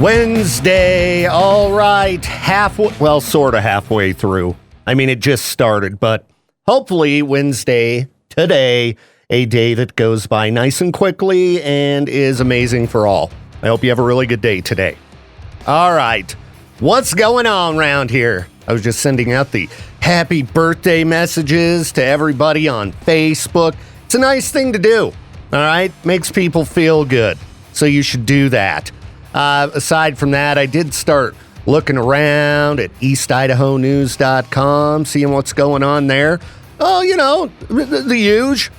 Wednesday, all right, sort of halfway through. I mean, it just started, but hopefully Wednesday, today, a day that goes by nice and quickly and is amazing for all. I hope you have a really good day today. All right, what's going on around here? I was just sending out the happy birthday messages to everybody on Facebook. It's a nice thing to do, all right? Makes people feel good, so you should do that. Aside from that, I did start looking around at eastidahonews.com, seeing what's going on there. Oh, you know, the huge.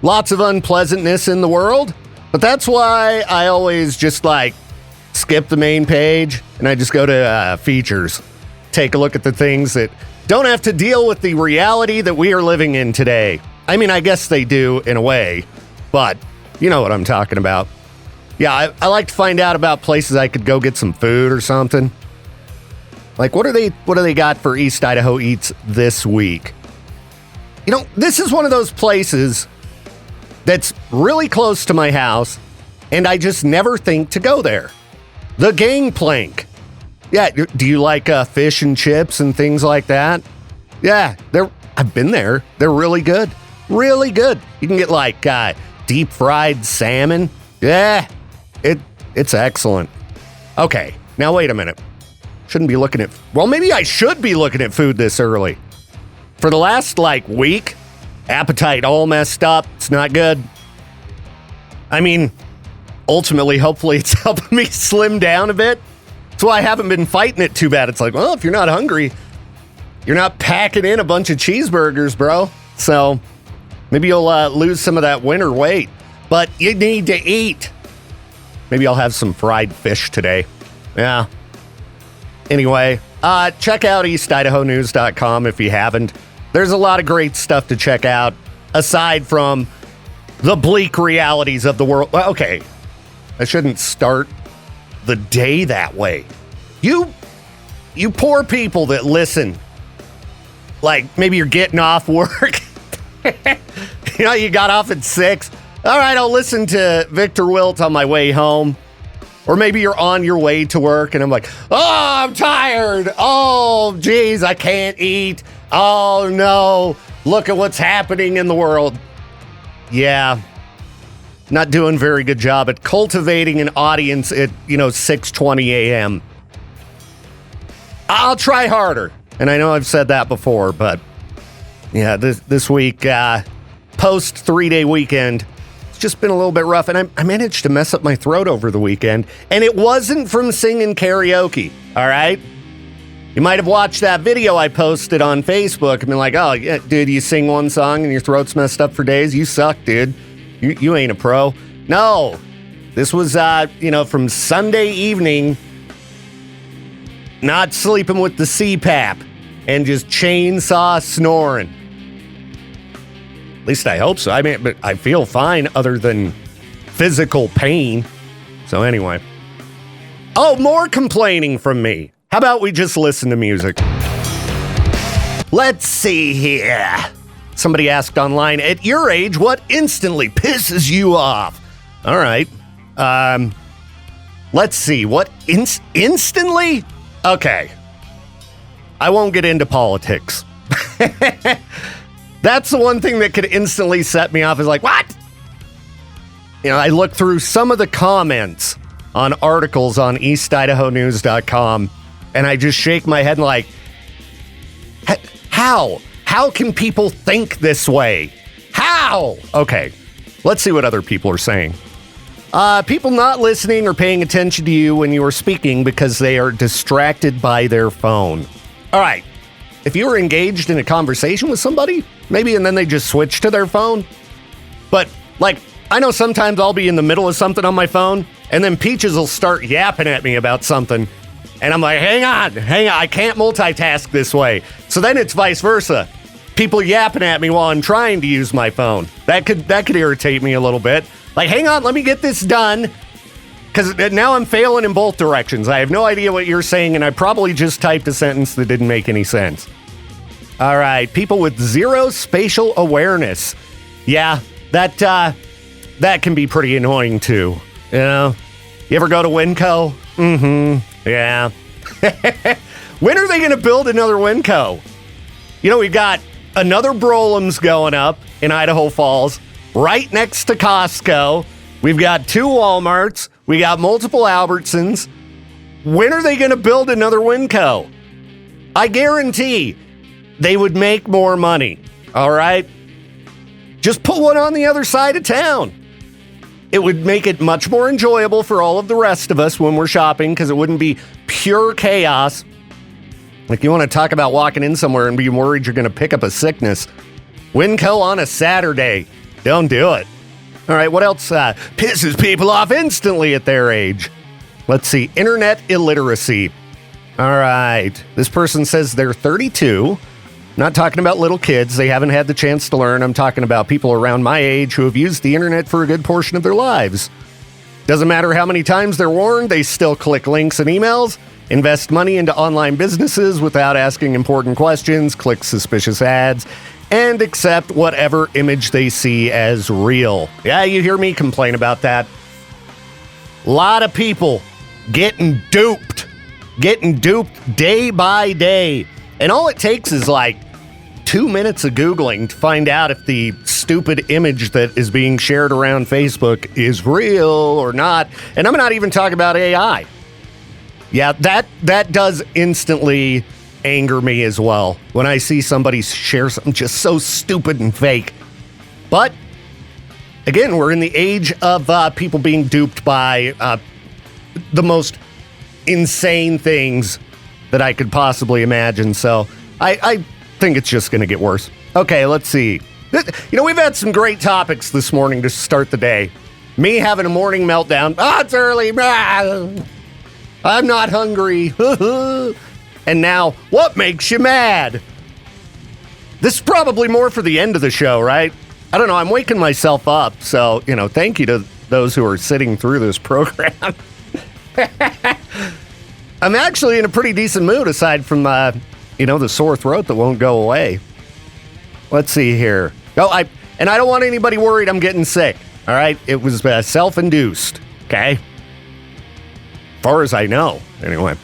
Lots of unpleasantness in the world. But that's why I always just skip the main page and I just go to features. Take a look at the things that don't have to deal with the reality that we are living in today. I mean, I guess they do in a way, but you know what I'm talking about. Yeah, I like to find out about places I could go get some food or something. Like, what do they got for East Idaho Eats this week? You know, this is one of those places that's really close to my house, and I just never think to go there. The Gangplank. Yeah, do you like fish and chips and things like that? Yeah, I've been there. They're really good. Really good. You can get deep fried salmon. Yeah. It's excellent. Okay, now wait a minute. Shouldn't be looking at... Well, maybe I should be looking at food this early. For the last, week, appetite all messed up. It's not good. I mean, ultimately, hopefully it's helping me slim down a bit. That's why I haven't been fighting it too bad. It's like, well, if you're not hungry, you're not packing in a bunch of cheeseburgers, bro. So maybe you'll lose some of that winter weight. But you need to eat. Maybe I'll have some fried fish today. Yeah. Anyway, check out eastidahonews.com if you haven't. There's a lot of great stuff to check out, aside from the bleak realities of the world. Well, okay, I shouldn't start the day that way. You poor people that listen. Maybe you're getting off work. You got off at 6. All right, I'll listen to Viktor Wilt on my way home. Or maybe you're on your way to work and I'm like, oh, I'm tired. Oh, geez, I can't eat. Oh, no. Look at what's happening in the world. Yeah. Not doing a very good job at cultivating an audience at, 6:20 a.m. I'll try harder. And I know I've said that before, but yeah, this week, post 3-day weekend, just been a little bit rough, and I managed to mess up my throat over the weekend, and it wasn't from singing karaoke, all right? You might have watched that video I posted on Facebook and been like, oh, yeah, dude, you sing one song and your throat's messed up for days? You suck, dude. You ain't a pro. No. This was, from Sunday evening, not sleeping with the CPAP, and just chainsaw snoring. At least I hope so. I mean, but I feel fine other than physical pain. So anyway. Oh, more complaining from me. How about we just listen to music? Let's see here. Somebody asked online, at your age, what instantly pisses you off? All right. Let's see. What instantly? Okay. I won't get into politics. That's the one thing that could instantly set me off is what? I look through some of the comments on articles on eastidahonews.com and I just shake my head and how? How can people think this way? How? Okay, let's see what other people are saying. People not listening or paying attention to you when you are speaking because they are distracted by their phone. All right. If you were engaged in a conversation with somebody, maybe, and then they just switch to their phone. But, I know sometimes I'll be in the middle of something on my phone, and then Peaches will start yapping at me about something. And I'm like, hang on, I can't multitask this way. So then it's vice versa. People yapping at me while I'm trying to use my phone. That could irritate me a little bit. Hang on, let me get this done. Because now I'm failing in both directions. I have no idea what you're saying, and I probably just typed a sentence that didn't make any sense. All right, people with zero spatial awareness. Yeah, that can be pretty annoying too. You ever go to WinCo? Yeah. When are they going to build another WinCo? You know, we've got another Brolem's going up in Idaho Falls, right next to Costco. We've got 2 Walmarts. We got multiple Albertsons. When are they going to build another WinCo? I guarantee they would make more money, all right? Just put one on the other side of town. It would make it much more enjoyable for all of the rest of us when we're shopping because it wouldn't be pure chaos. Like, you want to talk about walking in somewhere and being worried you're going to pick up a sickness. WinCo on a Saturday. Don't do it. All right, what else pisses people off instantly at their age? Let's see, internet illiteracy. All right, this person says they're 32. Not talking about little kids. They haven't had the chance to learn. I'm talking about people around my age who have used the internet for a good portion of their lives. Doesn't matter how many times they're warned, they still click links and emails, invest money into online businesses without asking important questions, click suspicious ads, and accept whatever image they see as real. Yeah, you hear me complain about that. A lot of people getting duped day by day. And all it takes is like 2 minutes of Googling to find out if the stupid image that is being shared around Facebook is real or not. And I'm not even talking about AI. Yeah, that does instantly anger me as well when I see somebody share something just so stupid and fake. But again, we're in the age of people being duped by the most insane things that I could possibly imagine. So I think it's just going to get worse. Okay, let's see. You know, we've had some great topics this morning to start the day. Me having a morning meltdown. It's early. I'm not hungry. And now, what makes you mad? This is probably more for the end of the show, right? I don't know. I'm waking myself up. So, you know, thank you to those who are sitting through this program. I'm actually in a pretty decent mood aside from, the sore throat that won't go away. Let's see here. I don't want anybody worried I'm getting sick. All right. It was self-induced. Okay. As far as I know. Anyway.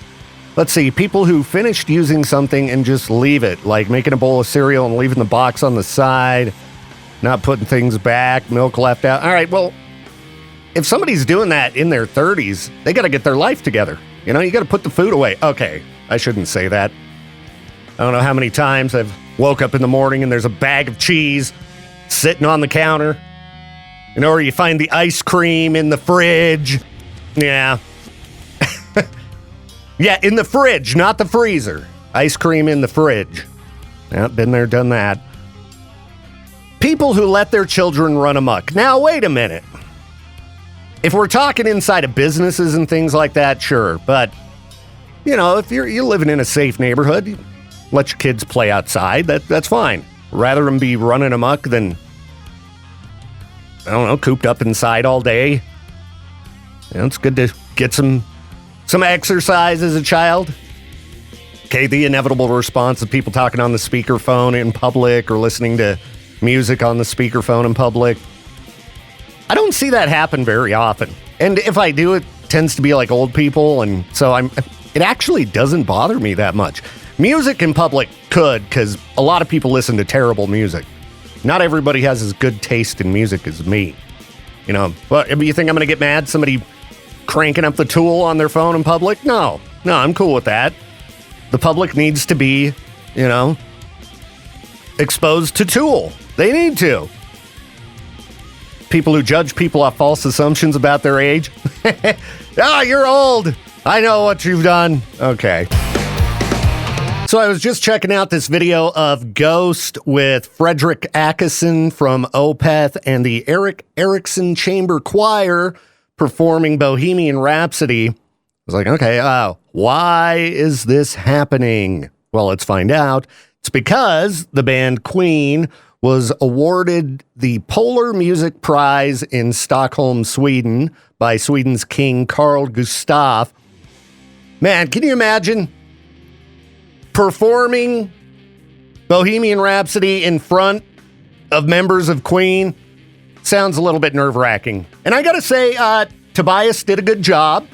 Let's see. People who finished using something and just leave it, like making a bowl of cereal and leaving the box on the side, not putting things back, milk left out. All right. Well, if somebody's doing that in their 30s, they got to get their life together. You know, you got to put the food away. Okay, I shouldn't say that. I don't know how many times I've woke up in the morning and there's a bag of cheese sitting on the counter. You know, or you find the ice cream in the fridge. Yeah. Yeah, in the fridge, not the freezer. Ice cream in the fridge. Yeah, been there, done that. People who let their children run amok. Now, wait a minute. If we're talking inside of businesses and things like that, sure. But, you know, if you're living in a safe neighborhood, you let your kids play outside, that's fine. Rather than be running amok than, I don't know, cooped up inside all day. You know, it's good to get some exercise as a child. Okay, the inevitable response of people talking on the speakerphone in public or listening to music on the speakerphone in public. I don't see that happen very often. And if I do, it tends to be like old people, and so it actually doesn't bother me that much. Music in public could, because a lot of people listen to terrible music. Not everybody has as good taste in music as me. You know, but you think I'm going to get mad somebody cranking up the Tool on their phone in public? No, I'm cool with that. The public needs to be, you know, exposed to Tool. They need to. People who judge people off false assumptions about their age. You're old. I know what you've done. Okay. So I was just checking out this video of Ghost with Frederick Ackeson from Opeth and the Eric Erickson Chamber Choir performing Bohemian Rhapsody. I was like, okay, why is this happening? Well, let's find out. It's because the band Queen was awarded the Polar Music Prize in Stockholm, Sweden by Sweden's King Carl Gustaf. Man, can you imagine performing Bohemian Rhapsody in front of members of Queen? Sounds a little bit nerve-wracking. And I gotta say, Tobias did a good job.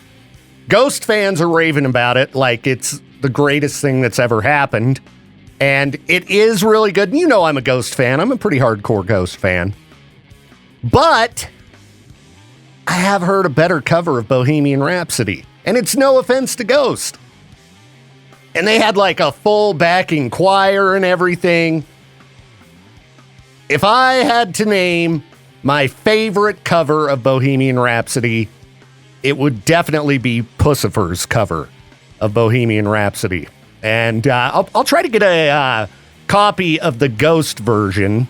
Ghost fans are raving about it like it's the greatest thing that's ever happened. And it is really good. And you know I'm a Ghost fan. I'm a pretty hardcore Ghost fan. But I have heard a better cover of Bohemian Rhapsody. And it's no offense to Ghost. And they had like a full backing choir and everything. If I had to name my favorite cover of Bohemian Rhapsody, it would definitely be Pussifer's cover of Bohemian Rhapsody. And I'll try to get a copy of the Ghost version.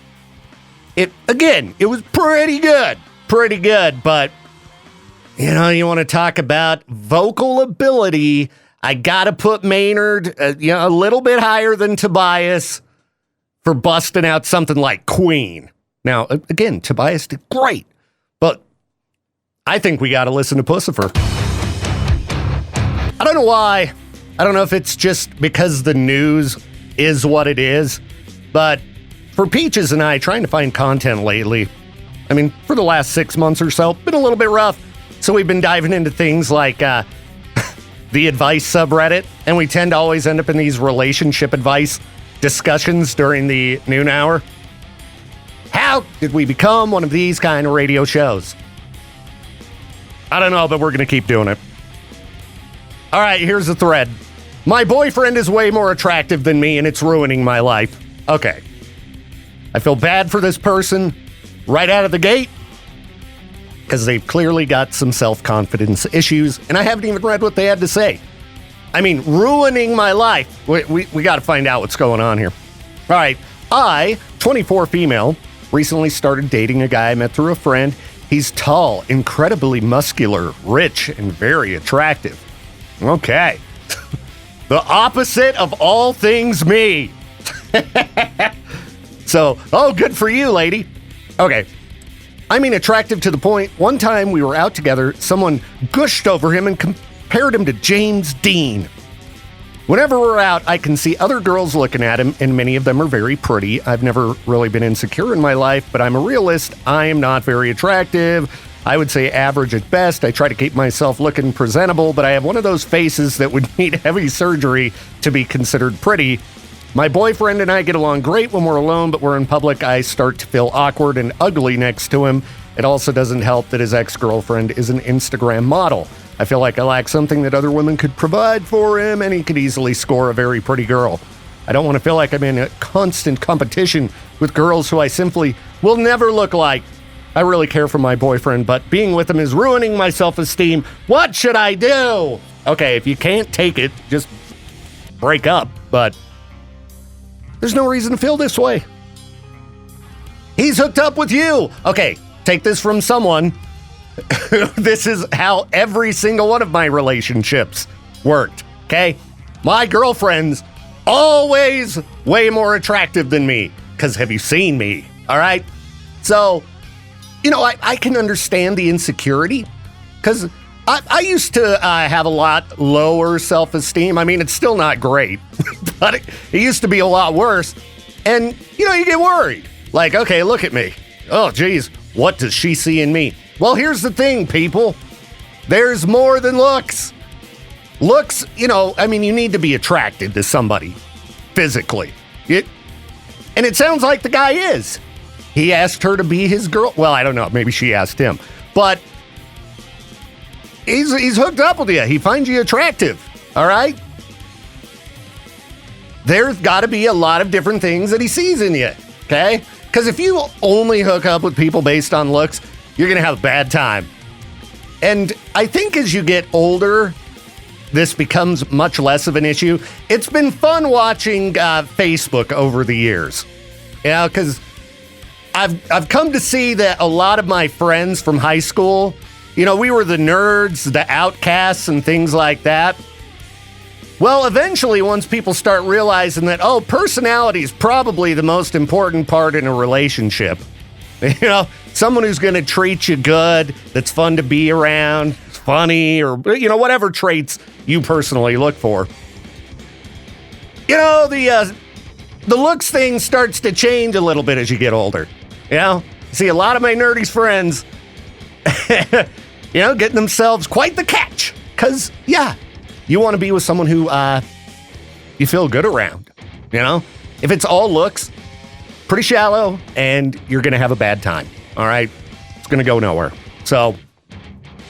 It was pretty good, but you know, you want to talk about vocal ability, I got to put Maynard a little bit higher than Tobias for busting out something like Queen. Now, again, Tobias did great, but I think we got to listen to Pussifer. I don't know why. I don't know if it's just because the news is what it is, but for Peaches and I trying to find content lately, I mean, for the last 6 months or so, been a little bit rough. So we've been diving into things like the advice subreddit, and we tend to always end up in these relationship advice discussions during the noon hour. How did we become one of these kind of radio shows? I don't know, but we're going to keep doing it. All right, here's the thread. My boyfriend is way more attractive than me, and it's ruining my life. Okay. I feel bad for this person right out of the gate because they've clearly got some self-confidence issues, and I haven't even read what they had to say. I mean, ruining my life. We got to find out what's going on here. All right. I, 24 female, recently started dating a guy I met through a friend. He's tall, incredibly muscular, rich, and very attractive. Okay. The opposite of all things me. So, good for you, lady. Okay. I mean, attractive to the point, one time we were out together, someone gushed over him and compared him to James Dean. Whenever we're out, I can see other girls looking at him, and many of them are very pretty. I've never really been insecure in my life, but I'm a realist. I am not very attractive. I would say average at best. I try to keep myself looking presentable, but I have one of those faces that would need heavy surgery to be considered pretty. My boyfriend and I get along great when we're alone, but we're in public, I start to feel awkward and ugly next to him. It also doesn't help that his ex-girlfriend is an Instagram model. I feel like I lack something that other women could provide for him, and he could easily score a very pretty girl. I don't want to feel like I'm in a constant competition with girls who I simply will never look like. I really care for my boyfriend, but being with him is ruining my self-esteem. What should I do? Okay, if you can't take it, just break up, but there's no reason to feel this way. He's hooked up with you. Okay, take this from someone. This is how every single one of my relationships worked, okay? My girlfriend's always way more attractive than me, because have you seen me, all right? So, you know, I can understand the insecurity, because I used to have a lot lower self-esteem. I mean, it's still not great, but it used to be a lot worse. And, you know, you get worried. Like, okay, look at me. Oh, geez, what does she see in me? Well, here's the thing, people. There's more than looks. Looks, you know, I mean, you need to be attracted to somebody physically. And it sounds like the guy is. He asked her to be his girl. Well, I don't know. Maybe she asked him. But he's hooked up with you. He finds you attractive. All right? There's got to be a lot of different things that he sees in you. Okay? Because if you only hook up with people based on looks, you're going to have a bad time. And I think as you get older, this becomes much less of an issue. It's been fun watching Facebook over the years. You know, because I've come to see that a lot of my friends from high school, you know, we were the nerds, the outcasts, and things like that. Well, eventually, once people start realizing that, personality is probably the most important part in a relationship. You know, someone who's going to treat you good, that's fun to be around, funny, or, you know, whatever traits you personally look for. You know, the looks thing starts to change a little bit as you get older. You know, see a lot of my nerdy friends, you know, getting themselves quite the catch Because, yeah, you want to be with someone who you feel good around, you know? If it's all looks, pretty shallow, and you're going to have a bad time, all right? It's going to go nowhere. So,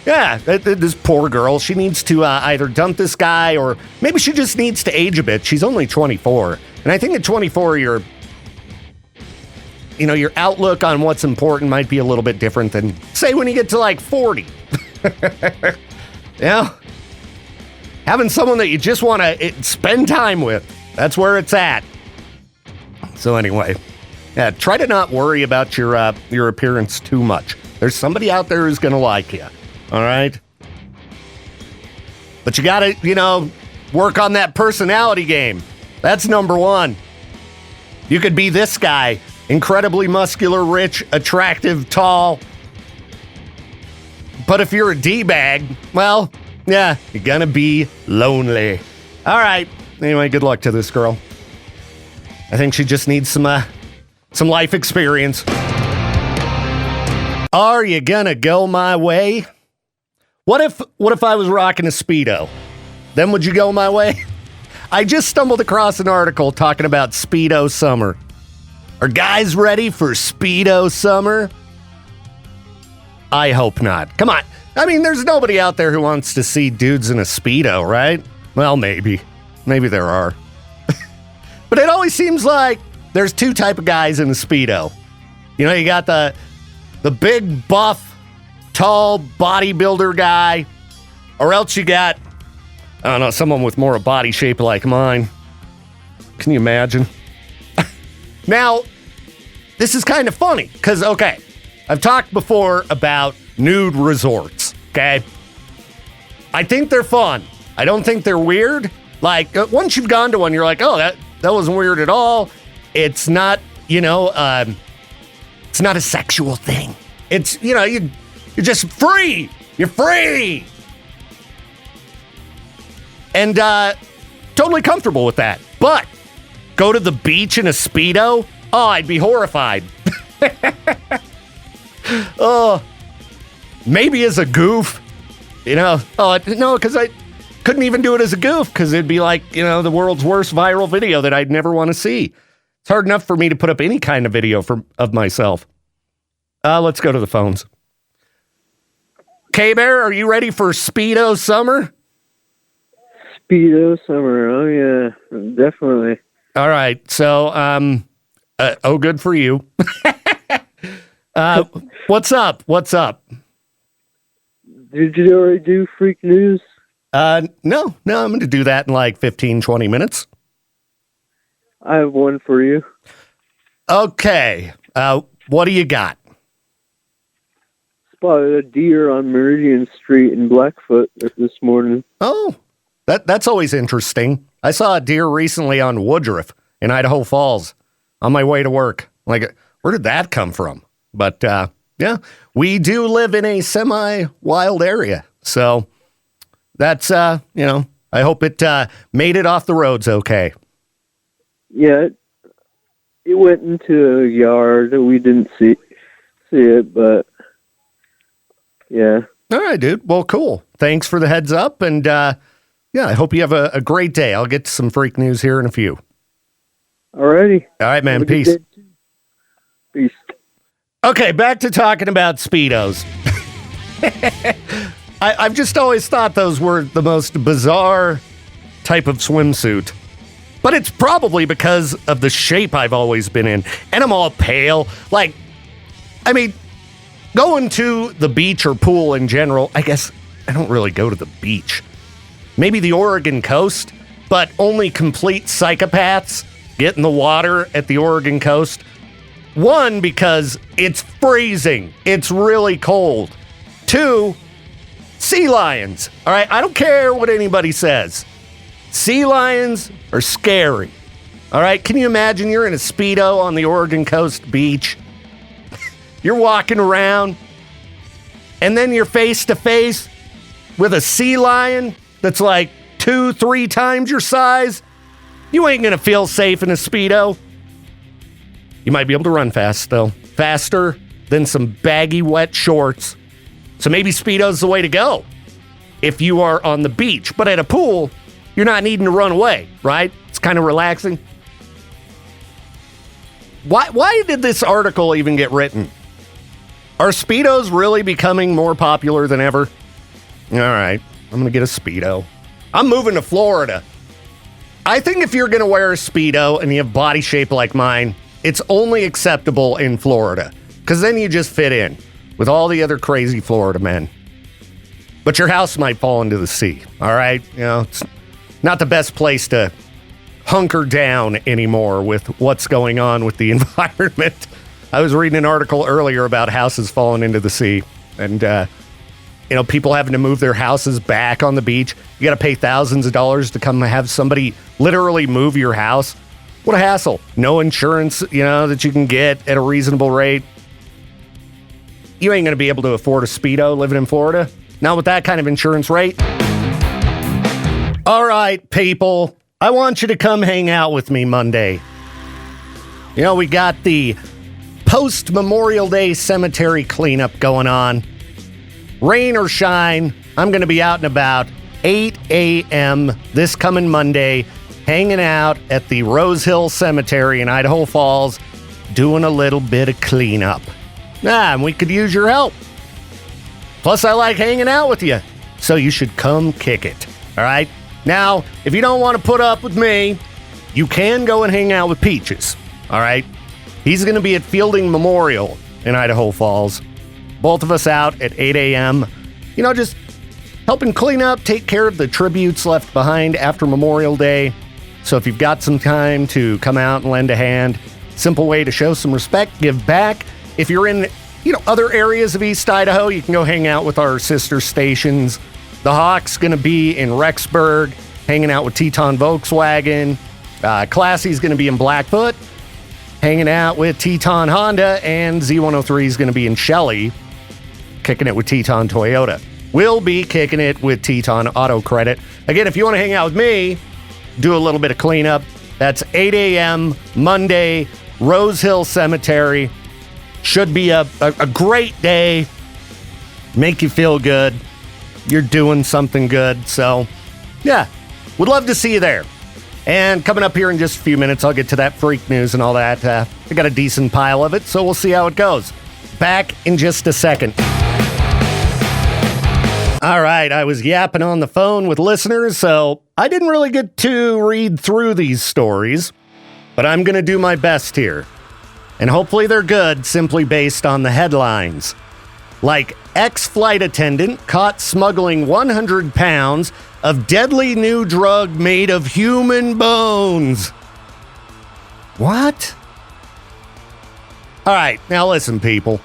yeah, this poor girl, she needs to either dump this guy or maybe she just needs to age a bit. She's only 24. And I think at 24, your outlook on what's important might be a little bit different than, say, when you get to like 40. Yeah. Having someone that you just want to spend time with, that's where it's at. So anyway, yeah, try to not worry about your appearance too much. There's somebody out there who's going to like you. All right? But you got to, work on that personality game. That's number one. You could be this guy, incredibly muscular, rich, attractive, tall. But if you're a D-bag, well, yeah, you're going to be lonely. All right. Anyway, good luck to this girl. I think she just needs some life experience. Are you going to go my way? What if I was rocking a Speedo? Then would you go my way? I just stumbled across an article talking about Speedo Summer. Are guys ready for Speedo Summer? I hope not. Come on. I mean, there's nobody out there who wants to see dudes in a Speedo, right? Well, maybe. Maybe there are. But it always seems like there's two type of guys in a Speedo. You got the big buff, tall bodybuilder guy, or else you got, I don't know, someone with more a body shape like mine. Can you imagine? Now, this is kind of funny, because, okay, I've talked before about nude resorts, okay? I think they're fun. I don't think they're weird. Like, once you've gone to one, you're like, oh, that wasn't weird at all. It's not, it's not a sexual thing. It's, you're just free. You're free. And totally comfortable with that. But go to the beach in a Speedo? Oh, I'd be horrified. Oh, maybe as a goof, Oh, no, because I couldn't even do it as a goof because it'd be like, the world's worst viral video that I'd never want to see. It's hard enough for me to put up any kind of video of myself. Let's go to the phones. K-Bear, are you ready for Speedo Summer? Speedo Summer, oh yeah, definitely. All right, so, good for you. What's up? Did you already do freak news? No, I'm going to do that in like 15, 20 minutes. I have one for you. Okay, what do you got? Spotted a deer on Meridian Street in Blackfoot this morning. Oh, that's always interesting. I saw a deer recently on Woodruff in Idaho Falls on my way to work. Like, where did that come from? But, yeah, we do live in a semi-wild area. So that's, I hope it made it off the roads okay. Yeah, it went into a yard. We didn't see it, but yeah. All right, dude. Well, cool. Thanks for the heads up. And, yeah, I hope you have a great day. I'll get to some freak news here in a few. Alrighty. All right, man. Peace. Peace. Okay, back to talking about Speedos. I've just always thought those were the most bizarre type of swimsuit. But it's probably because of the shape I've always been in. And I'm all pale. Like, I mean, going to the beach or pool in general, I guess I don't really go to the beach. Maybe the Oregon coast, but only complete psychopaths get in the water at the Oregon coast. One, because it's freezing. It's really cold. Two, sea lions. All right, I don't care what anybody says. Sea lions are scary. All right, can you imagine you're in a Speedo on the Oregon coast beach? You're walking around, and then you're face to face with a sea lion that's like 2-3 times your size. You ain't gonna feel safe in a Speedo. You might be able to run fast, though. Faster than some baggy, wet shorts. So maybe Speedo's the way to go. if you are on the beach. But at a pool, you're not needing to run away, right? It's kind of relaxing. Why did this article even get written? Are Speedos really becoming more popular than ever? All right, I'm going to get a Speedo. I'm moving to Florida. I think if you're going to wear a Speedo and you have body shape like mine, it's only acceptable in Florida, because then you just fit in with all the other crazy Florida men. But your house might fall into the sea, all right? You know, it's not the best place to hunker down anymore with what's going on with the environment. I was reading an article earlier about houses falling into the sea, and people having to move their houses back on the beach. You got to pay thousands of dollars to come have somebody literally move your house. What a hassle. No insurance, that you can get at a reasonable rate. You ain't going to be able to afford a Speedo living in Florida. Not with that kind of insurance rate. All right, people. I want you to come hang out with me Monday. We got the post-Memorial Day cemetery cleanup going on. Rain or shine, I'm going to be out and about 8 a.m. this coming Monday, hanging out at the Rose Hill Cemetery in Idaho Falls, doing a little bit of cleanup. And we could use your help. Plus, I like hanging out with you, so you should come kick it, all right? Now, if you don't want to put up with me, you can go and hang out with Peaches, all right? He's going to be at Fielding Memorial in Idaho Falls. Both of us out at 8 a.m., just helping clean up, take care of the tributes left behind after Memorial Day. So if you've got some time to come out and lend a hand, simple way to show some respect, give back. If you're in, other areas of East Idaho, you can go hang out with our sister stations. The Hawk's going to be in Rexburg, hanging out with Teton Volkswagen. Classy's going to be in Blackfoot, hanging out with Teton Honda. And Z103 is going to be in Shelley, kicking it with Teton Toyota. We'll be kicking it with Teton Auto Credit. Again, if you want to hang out with me, do a little bit of cleanup. That's 8 a.m. Monday, Rose Hill Cemetery. Should be a great day. Make you feel good. You're doing something good. So, yeah, would love to see you there. And coming up here in just a few minutes, I'll get to that freak news and all that. I got a decent pile of it, so we'll see how it goes. Back in just a second. All right, I was yapping on the phone with listeners, so I didn't really get to read through these stories, but I'm going to do my best here. And hopefully they're good, simply based on the headlines. Like, ex-flight attendant caught smuggling 100 pounds of deadly new drug made of human bones. What? All right, now listen, people.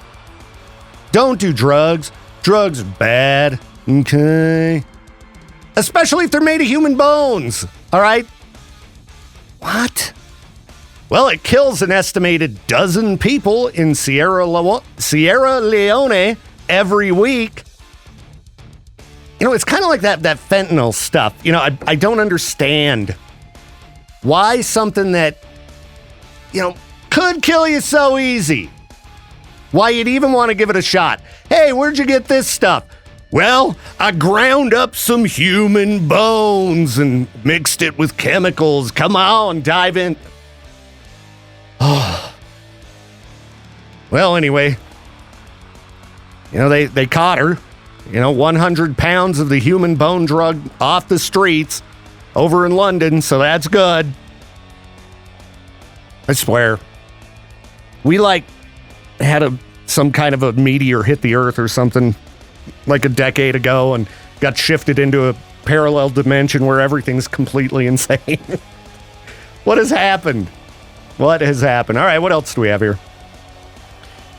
Don't do drugs. Drugs are bad, okay? Especially if they're made of human bones, all right? What? Well, it kills an estimated dozen people in Sierra Leone every week. It's kind of like that fentanyl stuff. I don't understand why something that, could kill you so easy. Why you'd even want to give it a shot. Hey, where'd you get this stuff? Well, I ground up some human bones and mixed it with chemicals. Come on, dive in. Oh. Well, anyway, they caught her. 100 pounds of the human bone drug off the streets over in London, so that's good. I swear. We had some kind of a meteor hit the earth or something like a decade ago and got shifted into a parallel dimension where everything's completely insane. What has happened? What has happened? All right, what else do we have here?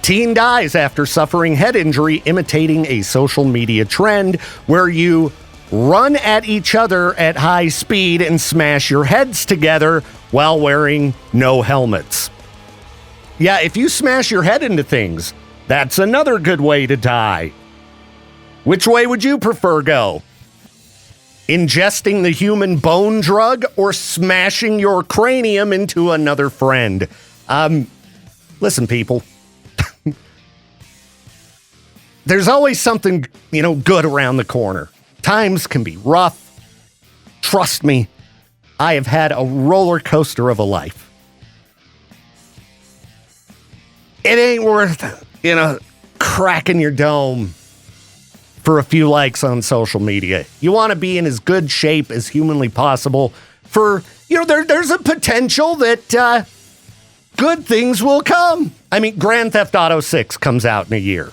Teen dies after suffering head injury imitating a social media trend where you run at each other at high speed and smash your heads together while wearing no helmets. Yeah, if you smash your head into things, that's another good way to die. Which way would you prefer go? Ingesting the human bone drug or smashing your cranium into another friend? Listen, people. There's always something, good around the corner. Times can be rough. Trust me, I have had a roller coaster of a life. It ain't worth, cracking your dome for a few likes on social media. You want to be in as good shape as humanly possible for, there's a potential that good things will come. I mean, Grand Theft Auto 6 comes out in a year.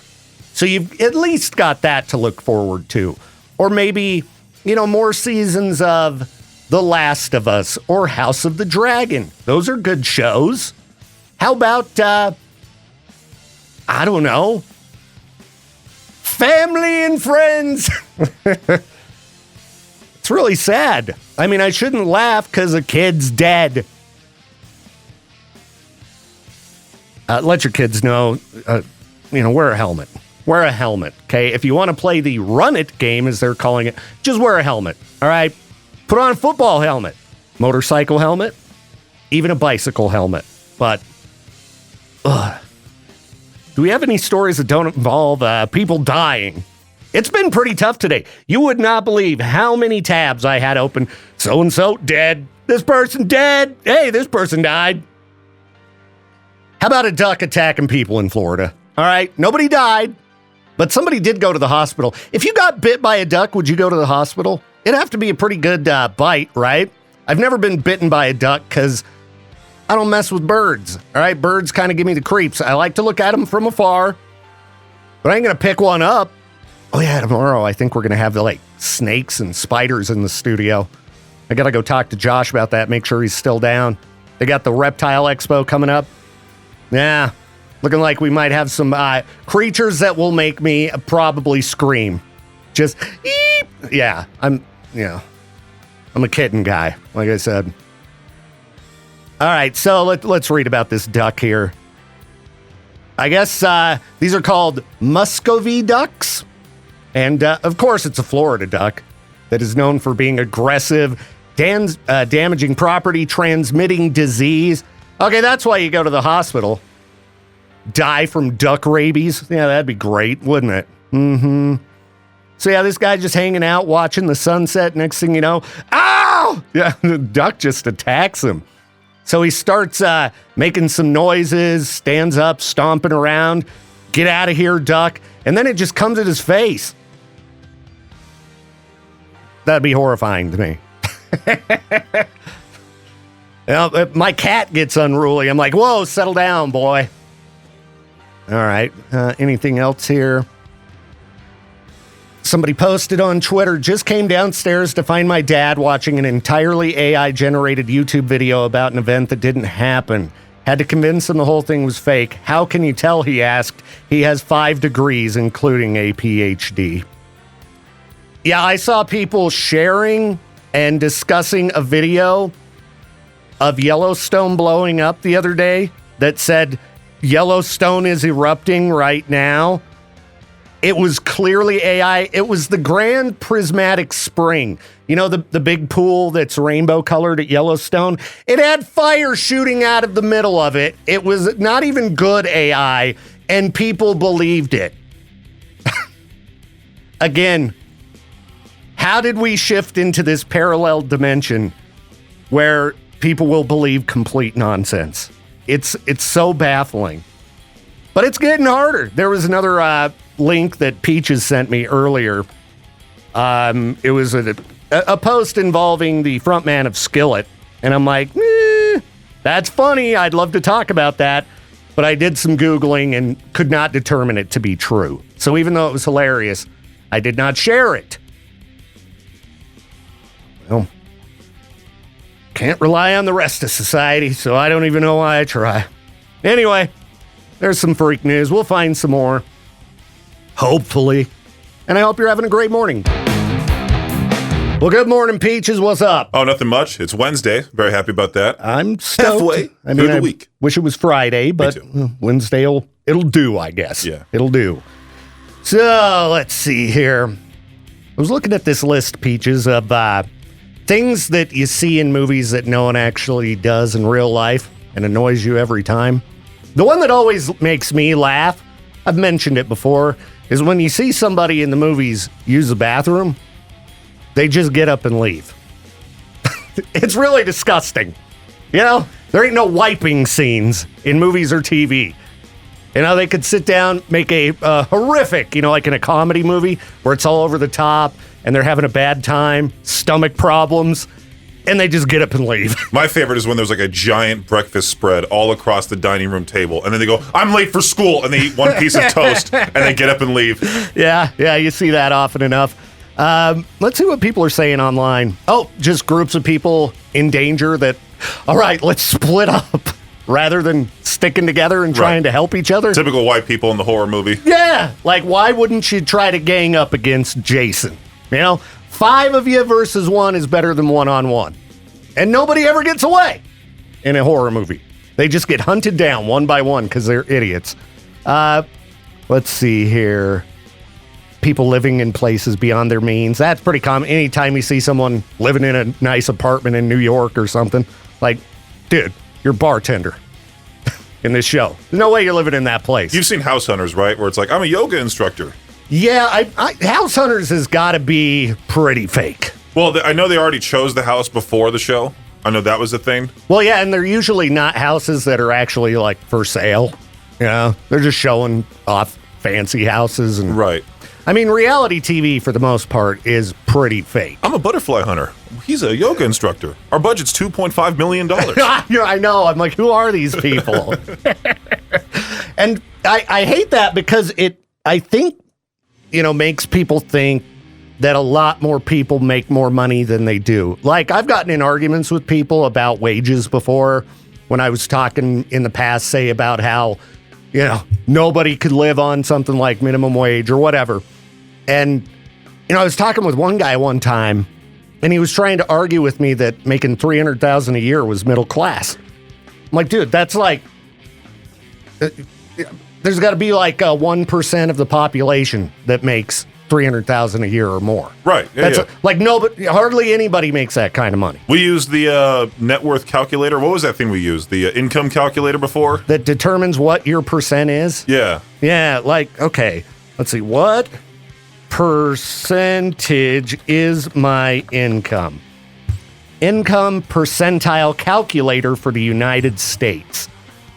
So you've at least got that to look forward to. Or maybe, more seasons of The Last of Us or House of the Dragon. Those are good shows. How about, I don't know, Family and Friends? It's really sad. I mean, I shouldn't laugh because a kid's dead. Let your kids know, wear a helmet. Wear a helmet, okay? If you want to play the run it game, as they're calling it, just wear a helmet, all right? Put on a football helmet, motorcycle helmet, even a bicycle helmet. But, do we have any stories that don't involve people dying? It's been pretty tough today. You would not believe how many tabs I had open. So-and-so dead. This person dead. Hey, this person died. How about a duck attacking people in Florida? All right, nobody died. But somebody did go to the hospital. If you got bit by a duck, would you go to the hospital? It'd have to be a pretty good bite, right? I've never been bitten by a duck because I don't mess with birds. All right, birds kind of give me the creeps. I like to look at them from afar, but I ain't going to pick one up. Oh yeah, tomorrow I think we're going to have snakes and spiders in the studio. I got to go talk to Josh about that, make sure he's still down. They got the Reptile Expo coming up. Yeah. Looking like we might have some creatures that will make me probably scream. Just, eep. Yeah, I'm a kitten guy, like I said. All right, so let's read about this duck here. I guess these are called Muscovy ducks. And, of course, it's a Florida duck that is known for being aggressive, damaging property, transmitting disease. Okay, that's why you go to the hospital. Die from duck rabies? Yeah, that'd be great, wouldn't it? Mm-hmm. So yeah, this guy just hanging out, watching the sunset. Next thing you know, ow! Yeah, the duck just attacks him. So he starts making some noises, stands up, stomping around. Get out of here, duck. And then it just comes at his face. That'd be horrifying to me. My cat gets unruly. I'm like, whoa, settle down, boy. All right. Anything else here? Somebody posted on Twitter, just came downstairs to find my dad watching an entirely AI-generated YouTube video about an event that didn't happen. Had to convince him the whole thing was fake. How can you tell, he asked. He has 5 degrees, including a PhD. Yeah, I saw people sharing and discussing a video of Yellowstone blowing up the other day that said, Yellowstone is erupting right now. It was clearly AI. It was the Grand Prismatic Spring. The big pool that's rainbow colored at Yellowstone? It had fire shooting out of the middle of it. It was not even good AI, and people believed it. Again, how did we shift into this parallel dimension where people will believe complete nonsense? It's so baffling. But it's getting harder. There was another link that Peaches sent me earlier. It was a post involving the frontman of Skillet. And I'm like, that's funny. I'd love to talk about that. But I did some Googling and could not determine it to be true. So even though it was hilarious, I did not share it. Well, can't rely on the rest of society, so I don't even know why I try. Anyway, there's some freak news. We'll find some more. Hopefully. And I hope you're having a great morning. Well, good morning, Peaches. What's up? Oh, nothing much. It's Wednesday. Very happy about that. I'm stoked. Halfway through the week. Wish it was Friday, but Wednesday it'll do, I guess. Yeah. It'll do. So, let's see here. I was looking at this list, Peaches, of things that you see in movies that no one actually does in real life and annoys you every time. The one that always makes me laugh, I've mentioned it before, is when you see somebody in the movies use the bathroom they just get up and leave. It's really disgusting. You know, there ain't no wiping scenes in movies or TV. You know, they could sit down, make a horrific, like in a comedy movie where it's all over the top and they're having a bad time, stomach problems, and they just get up and leave. My favorite is when there's like a giant breakfast spread all across the dining room table, and then they go, I'm late for school, and they eat one piece of toast, and they get up and leave. Yeah, you see that often enough. Let's see what people are saying online. Oh, just groups of people in danger that, all right, let's split up rather than sticking together and trying to help each other. Typical white people in the horror movie. Yeah, like why wouldn't you try to gang up against Jason? 5 of you versus 1 is better than 1-on-1. And nobody ever gets away in a horror movie. They just get hunted down one by one because they're idiots. Let's see here. People living in places beyond their means. That's pretty common. Anytime you see someone living in a nice apartment in New York or something, like, dude, you're a bartender in this show. There's no way you're living in that place. You've seen House Hunters, right? Where it's like, I'm a yoga instructor. Yeah, House Hunters has got to be pretty fake. Well, I know they already chose the house before the show. I know that was the thing. Well, yeah, and they're usually not houses that are actually like for sale. They're just showing off fancy houses. And right. I mean, reality TV for the most part is pretty fake. I'm a butterfly hunter. He's a yoga instructor. Our budget's $2.5 million. I know. I'm like, who are these people? And I hate that because I think, makes people think that a lot more people make more money than they do. Like, I've gotten in arguments with people about wages before when I was talking in the past, say, about how, nobody could live on something like minimum wage or whatever. And, I was talking with one guy one time, and he was trying to argue with me that making $300,000 a year was middle class. I'm like, dude, that's like, there's got to be like 1% of the population that makes $300,000 a year or more. Right. Yeah, That's like hardly anybody makes that kind of money. We used the net worth calculator. What was that thing we used? The income calculator before? That determines what your percent is? Yeah. Yeah, like, okay, let's see. What percentage is my income? Income percentile calculator for the United States.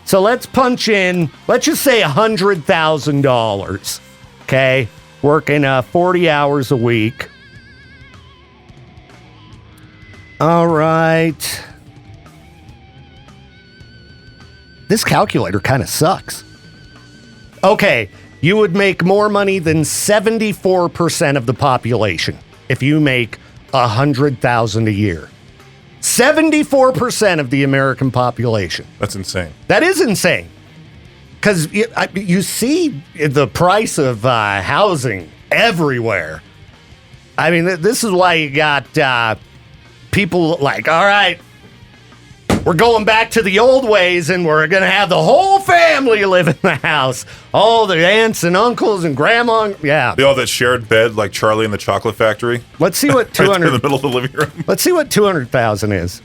So let's punch in, let's just say $100,000, okay? Working 40 hours a week. All right. This calculator kind of sucks. Okay, you would make more money than 74% of the population if you make $100,000 a year. 74% of the American population. That's insane. That is insane. Because you see the price of housing everywhere. I mean, this is why you got people like, all right, we're going back to the old ways and we're going to have the whole family live in the house. All the aunts and uncles and grandma. Yeah. They all that shared bed like Charlie in the Chocolate Factory. Let's see what 200 in the middle of the living room. Let's see what 200,000 is.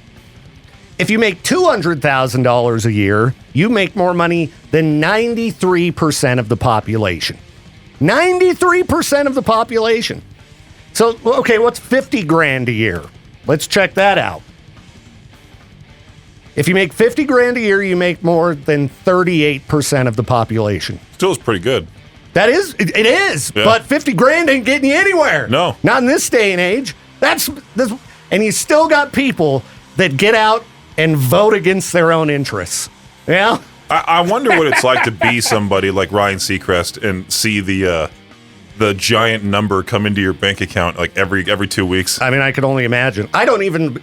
If you make $200,000 a year, you make more money than 93% of the population. 93% of the population. So, okay, what's 50 grand a year? Let's check that out. If you make 50 grand a year, you make more than 38% of the population. Still is pretty good. That is, it is, yeah. But 50 grand ain't getting you anywhere. No. Not in this day and age. And you still got people that get out and vote against their own interests. Yeah? I wonder what it's like to be somebody like Ryan Seacrest and see the giant number come into your bank account like every 2 weeks. I mean, I could only imagine. I don't even,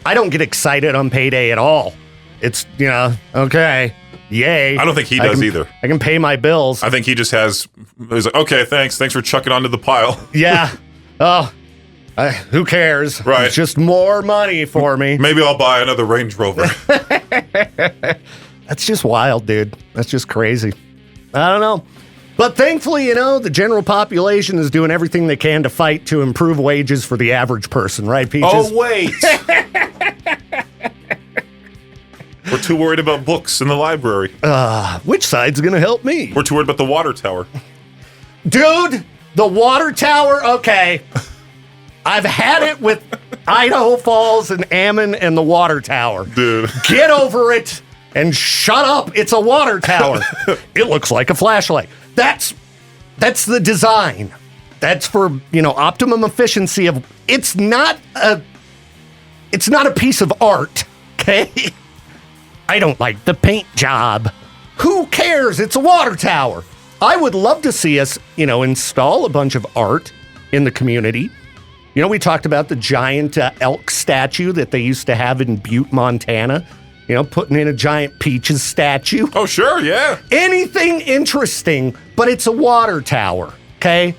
I don't get excited on payday at all. It's, okay, yay. I don't think he does either. I can pay my bills. I think he just he's like, okay, thanks for chucking onto the pile. Yeah. Oh, who cares? Right. It's just more money for me. Maybe I'll buy another Range Rover. That's just wild, dude. That's just crazy. I don't know. But thankfully, the general population is doing everything they can to fight to improve wages for the average person, right, Peaches? Oh, wait. We're too worried about books in the library. Which side's going to help me? We're too worried about the water tower. Dude, the water tower, okay. I've had it with Idaho Falls and Ammon and the water tower. Dude. Get over it and shut up. It's a water tower. It looks like a flashlight. That's the design. That's for, optimum efficiency of it's not a piece of art, okay? I don't like the paint job. Who cares? It's a water tower. I would love to see us, install a bunch of art in the community. We talked about the giant elk statue that they used to have in Butte, Montana. Putting in a giant peaches statue. Oh, sure, yeah. Anything interesting, but it's a water tower, okay?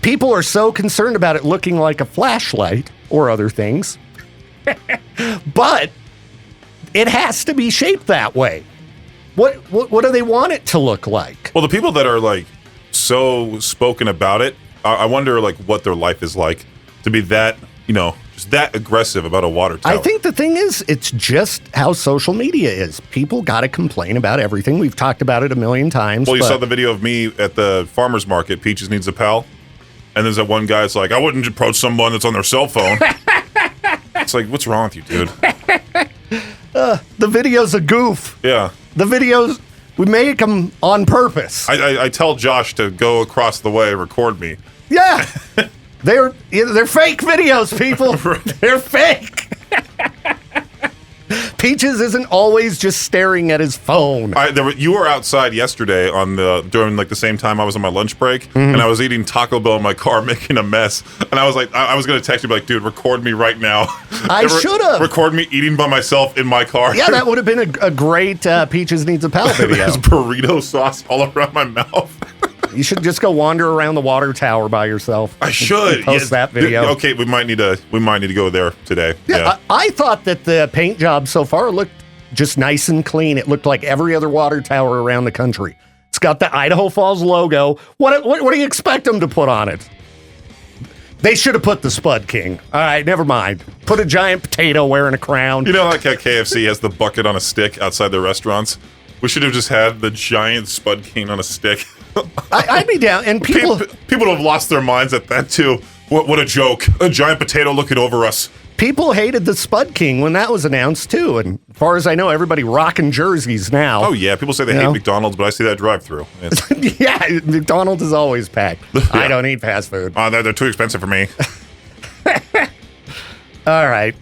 People are so concerned about it looking like a flashlight or other things. But it has to be shaped that way. What do they want it to look like? Well, the people that are so spoken about it, I wonder what their life is like to be that, just that aggressive about a water tower. I think the thing is, it's just how social media is. People got to complain about everything. We've talked about it a million times. Well, you saw the video of me at the farmer's market. Peaches needs a pal. And there's that one guy that's like, I wouldn't approach someone that's on their cell phone. It's like, what's wrong with you, dude? The video's a goof. Yeah. The videos, we make them on purpose. I tell Josh to go across the way and record me. Yeah. They're fake videos, people. They're fake. Peaches isn't always just staring at his phone. You were outside yesterday during the same time I was on my lunch break, and I was eating Taco Bell in my car, making a mess. And I was like, I was going to text you, like, dude, record me right now. I should have. Record me eating by myself in my car. Yeah, that would have been a great Peaches Needs a Pal video. There's burrito sauce all around my mouth. You should just go wander around the water tower by yourself. I should post that video. Okay, we might need to go there today. Yeah. I thought that the paint job so far looked just nice and clean. It looked like every other water tower around the country. It's got the Idaho Falls logo. What do you expect them to put on it? They should have put the Spud King. All right, never mind. Put a giant potato wearing a crown. Like how KFC has the bucket on a stick outside their restaurants? We should have just had the giant Spud King on a stick. I'd be down. And people have lost their minds at that too. What a joke! A giant potato looking over us. People hated the Spud King when that was announced too. And as far as I know, everybody rocking jerseys now. Oh yeah, people say they hate McDonald's, but I see that drive-through. Yeah, McDonald's is always packed. Yeah. I don't eat fast food. They're too expensive for me. All right.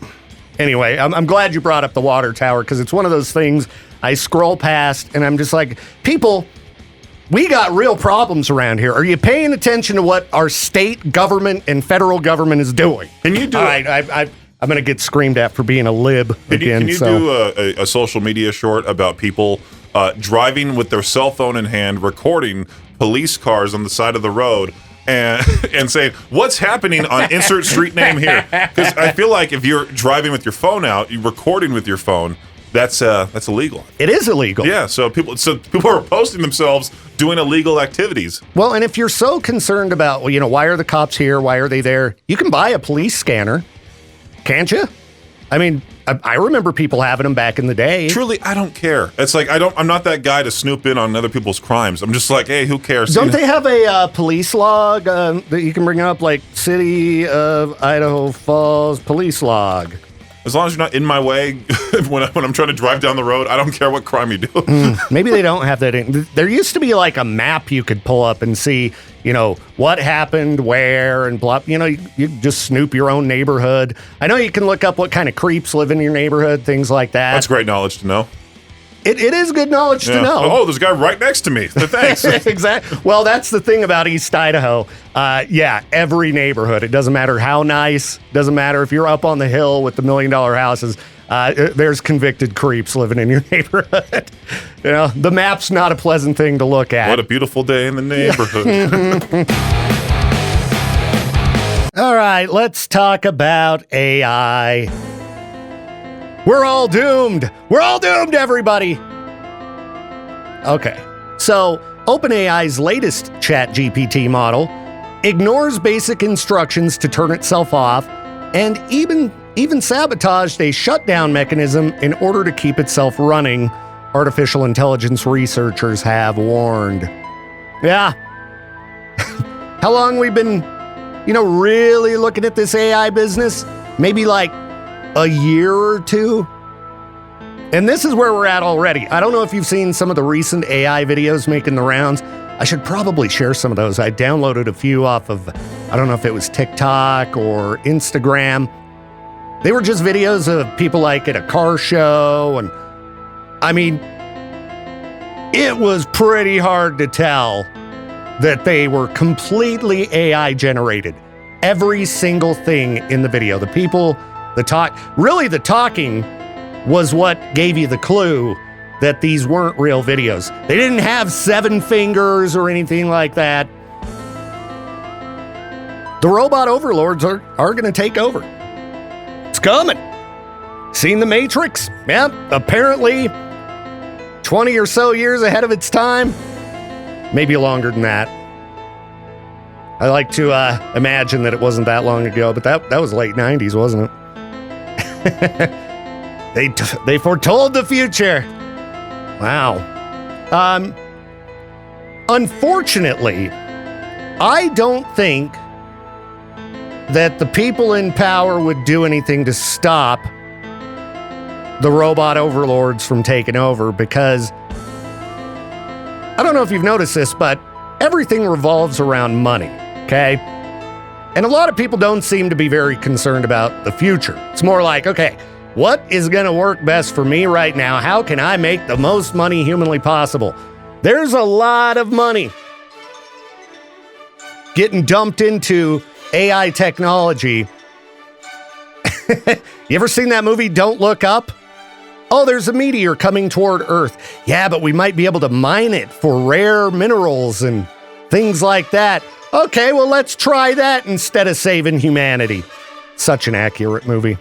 Anyway, I'm glad you brought up the water tower because it's one of those things I scroll past and I'm just like, people, we got real problems around here. Are you paying attention to what our state government and federal government is doing? Can you do? All right, I'm going to get screamed at for being a lib again. Can you do a social media short about people driving with their cell phone in hand, recording police cars on the side of the road, and saying, what's happening on insert street name here? Because I feel like if you're driving with your phone out, you're recording with your phone, that's illegal. It is illegal. Yeah, so people are posting themselves doing illegal activities. Well, and if you're so concerned about, why are the cops here? Why are they there? You can buy a police scanner, can't you? I mean, I remember people having them back in the day. Truly, I don't care. It's like I'm not that guy to snoop in on other people's crimes. I'm just like, hey, who cares? Don't they have a police log that you can bring up, like City of Idaho Falls police log? As long as you're not in my way when I'm trying to drive down the road, I don't care what crime you do. Maybe they don't have that. There used to be like a map you could pull up and see, what happened, where, and blah. You just snoop your own neighborhood. I know you can look up what kind of creeps live in your neighborhood, things like that. That's great knowledge to know. It is good knowledge to know. Oh, there's a guy right next to me. Thanks. Exactly. Well, that's the thing about East Idaho. Every neighborhood. It doesn't matter how nice. Doesn't matter if you're up on the hill with the $1 million houses. There's convicted creeps living in your neighborhood. The map's not a pleasant thing to look at. What a beautiful day in the neighborhood. All right, let's talk about AI. We're all doomed. We're all doomed, everybody. Okay, so OpenAI's latest ChatGPT model ignores basic instructions to turn itself off and even sabotaged a shutdown mechanism in order to keep itself running, artificial intelligence researchers have warned. Yeah. How long we've been really looking at this AI business, maybe like a year or two. And this is where we're at already. I don't know if you've seen some of the recent AI videos making the rounds. I should probably share some of those. I downloaded a few off of, I don't know if it was TikTok or Instagram. They were just videos of people like at a car show. And I mean, it was pretty hard to tell that they were completely AI generated. Every single thing in the video, the people, the talking was what gave you the clue that these weren't real videos. They didn't have 7 fingers or anything like that. The robot overlords are going to take over. It's coming. Seen The Matrix? Yeah, apparently 20 or so years ahead of its time. Maybe longer than that. I like to imagine that it wasn't that long ago, but that was late 90s, wasn't it? They foretold the future. Wow. Unfortunately, I don't think that the people in power would do anything to stop the robot overlords from taking over, because I don't know if you've noticed this, but everything revolves around money, okay? And a lot of people don't seem to be very concerned about the future. It's more like, okay, what is going to work best for me right now? How can I make the most money humanly possible? There's a lot of money getting dumped into AI technology. You ever seen that movie, Don't Look Up? Oh, there's a meteor coming toward Earth. Yeah, but we might be able to mine it for rare minerals and things like that. Okay, well, let's try that instead of saving humanity. Such an accurate movie.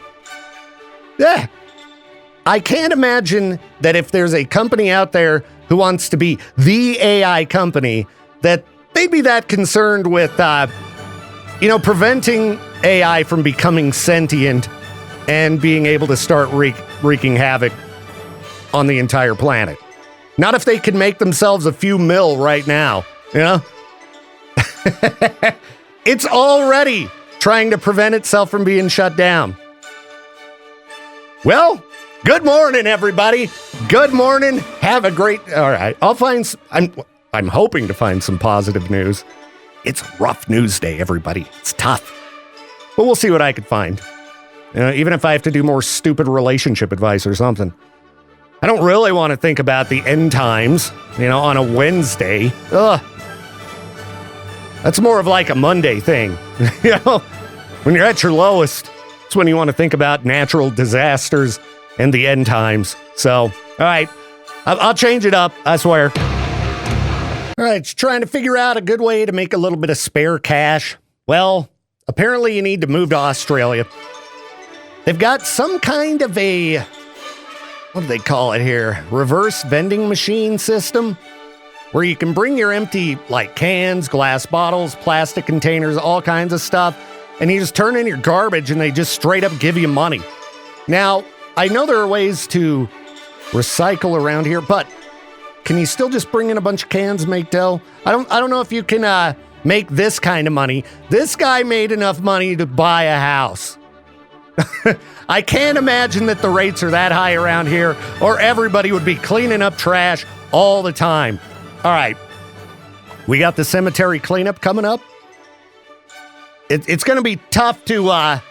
Yeah. I can't imagine that if there's a company out there who wants to be the AI company, that they'd be that concerned with, preventing AI from becoming sentient and being able to start wreaking havoc on the entire planet. Not if they can make themselves a few mil right now, It's already trying to prevent itself from being shut down. Well, good morning, everybody. Good morning. Have a great... All right, I'm hoping to find some positive news. It's rough news day, everybody. It's tough. But we'll see what I can find. Even if I have to do more stupid relationship advice or something. I don't really want to think about the end times, on a Wednesday. Ugh. That's more of like a Monday thing. When you're at your lowest, it's when you want to think about natural disasters and the end times. So, all right, I'll change it up, I swear. All right, trying to figure out a good way to make a little bit of spare cash. Well, apparently you need to move to Australia. They've got some kind of a, what do they call it here? Reverse vending machine system where you can bring your empty, cans, glass bottles, plastic containers, all kinds of stuff, and you just turn in your garbage and they just straight up give you money. Now, I know there are ways to recycle around here, but can you still just bring in a bunch of cans and make dough? I don't know if you can make this kind of money. This guy made enough money to buy a house. I can't imagine that the rates are that high around here, or everybody would be cleaning up trash all the time. All right, we got the cemetery cleanup coming up. It's going to be tough to,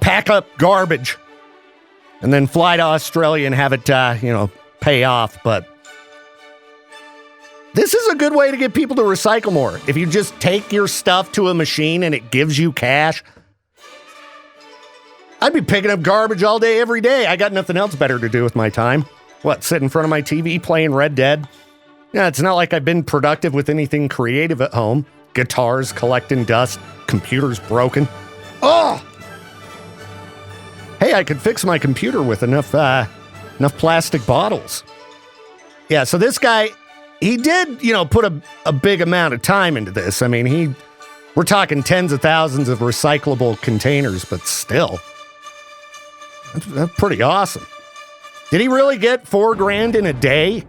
pack up garbage and then fly to Australia and have it, pay off. But this is a good way to get people to recycle more. If you just take your stuff to a machine and it gives you cash, I'd be picking up garbage all day, every day. I got nothing else better to do with my time. What, sit in front of my TV playing Red Dead? Yeah, it's not like I've been productive with anything creative at home. Guitars collecting dust, computers broken. Oh! Hey, I could fix my computer with enough plastic bottles. Yeah, so this guy, he did, put a big amount of time into this. I mean, we're talking tens of thousands of recyclable containers, but still. That's pretty awesome. Did he really get $4,000 in a day?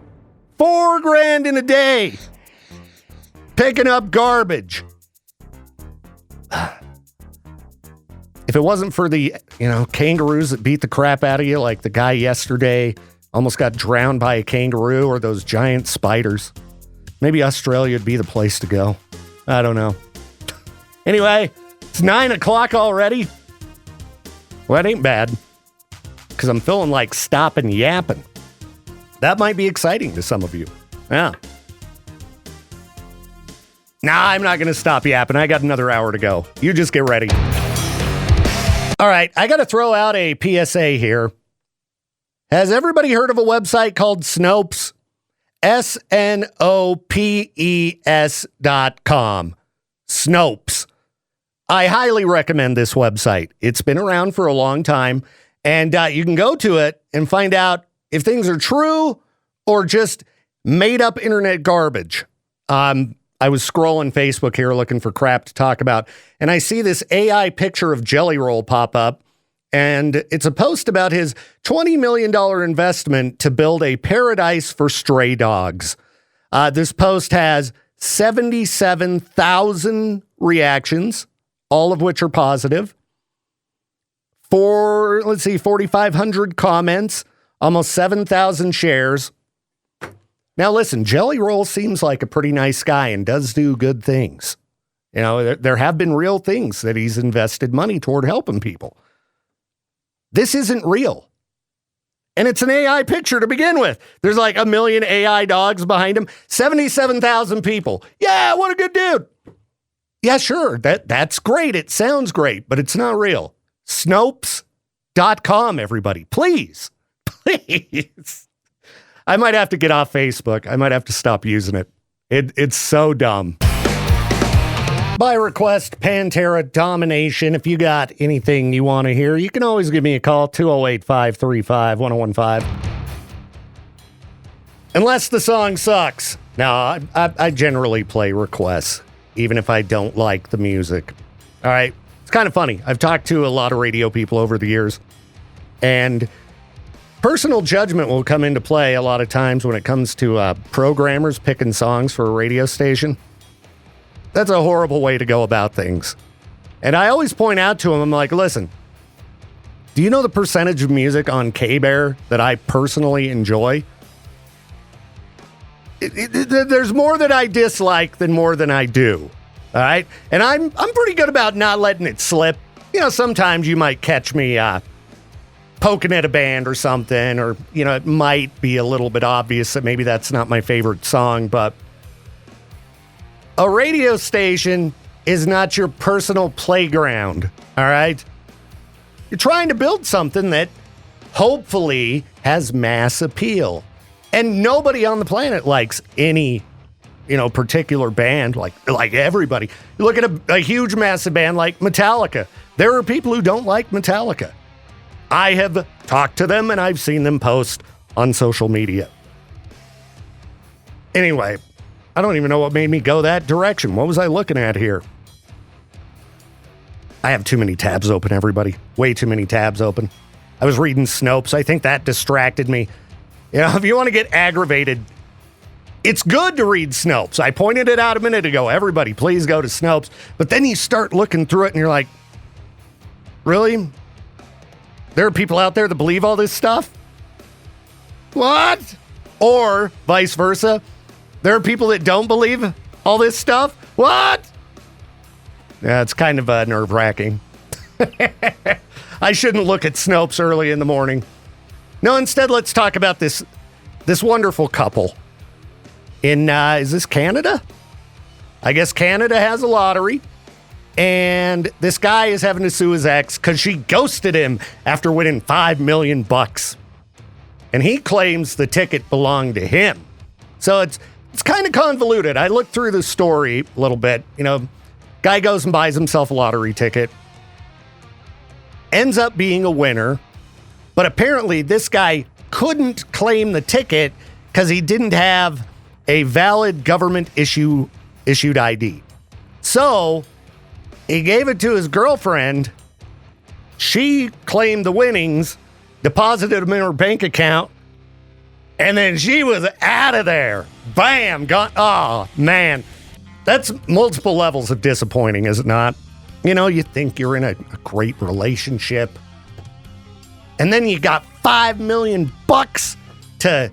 $4,000 in a day. Picking up garbage. it wasn't for the, kangaroos that beat the crap out of you, like the guy yesterday almost got drowned by a kangaroo, or those giant spiders, maybe Australia would be the place to go. I don't know. Anyway, it's 9 o'clock already. Well, that ain't bad, because I'm feeling like stopping yapping. That might be exciting to some of you. Yeah. Nah, I'm not going to stop yapping. I got another hour to go. You just get ready. All right, I got to throw out a PSA here. Has everybody heard of a website called Snopes? SNOPES.com. Snopes. I highly recommend this website. It's been around for a long time, and you can go to it and find out if things are true or just made up internet garbage. I was scrolling Facebook here looking for crap to talk about, and I see this AI picture of Jelly Roll pop up, and it's a post about his $20 million investment to build a paradise for stray dogs. This post has 77,000 reactions, all of which are positive. 4,500 comments, almost 7,000 shares. Now, listen, Jelly Roll seems like a pretty nice guy and does do good things. There have been real things that he's invested money toward helping people. This isn't real. And it's an AI picture to begin with. There's like 1 million AI dogs behind him. 77,000 people. Yeah, what a good dude. Yeah, sure. That's great. It sounds great, but it's not real. Snopes.com, everybody. Please. Please. I might have to get off Facebook. I might have to stop using it. It's so dumb. By request, Pantera Domination. If you got anything you want to hear, you can always give me a call, 208-535-1015. Unless the song sucks. Now, I generally play requests, even if I don't like the music. All right? It's kind of funny. I've talked to a lot of radio people over the years, and personal judgment will come into play a lot of times when it comes to programmers picking songs for a radio station. That's a horrible way to go about things. And I always point out to them, I'm like, listen, do you know the percentage of music on K-Bear that I personally enjoy? There's more that I dislike than more than I do. All right? And I'm pretty good about not letting it slip. Sometimes you might catch me poking at a band or something, or, it might be a little bit obvious that maybe that's not my favorite song, but a radio station is not your personal playground, all right? You're trying to build something that hopefully has mass appeal. And nobody on the planet likes any, particular band, like everybody. You look at a huge, massive band like Metallica. There are people who don't like Metallica. I have talked to them, and I've seen them post on social media. Anyway, I don't even know what made me go that direction. What was I looking at here? I have too many tabs open, everybody. Way too many tabs open. I was reading Snopes. I think that distracted me. If you want to get aggravated, it's good to read Snopes. I pointed it out a minute ago. Everybody, please go to Snopes. But then you start looking through it, and you're like, really? There are people out there that believe all this stuff? What? Or vice versa. There are people that don't believe all this stuff? What? Yeah, it's kind of nerve-wracking. I shouldn't look at Snopes early in the morning. No, instead, let's talk about this wonderful couple in, is this Canada? I guess Canada has a lottery, and this guy is having to sue his ex because she ghosted him after winning $5 million. And he claims the ticket belonged to him. So it's kind of convoluted. I looked through the story a little bit. Guy goes and buys himself a lottery ticket, ends up being a winner, but apparently this guy couldn't claim the ticket because he didn't have a valid government issued ID. So he gave it to his girlfriend. She claimed the winnings, deposited them in her bank account, and then she was out of there. Bam! Gone. Oh, man. That's multiple levels of disappointing, is it not? You think you're in a great relationship. And then you got $5 million to,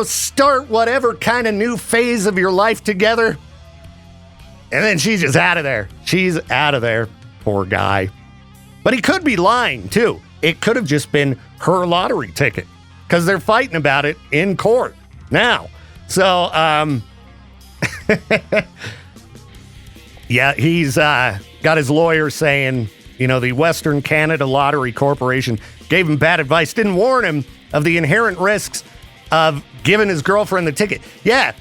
start whatever kind of new phase of your life together. And then she's just out of there. She's out of there. Poor guy. But he could be lying, too. It could have just been her lottery ticket because they're fighting about it in court now. So, yeah, he's got his lawyer saying, the Western Canada Lottery Corporation gave him bad advice, didn't warn him of the inherent risks of giving his girlfriend the ticket. Yeah.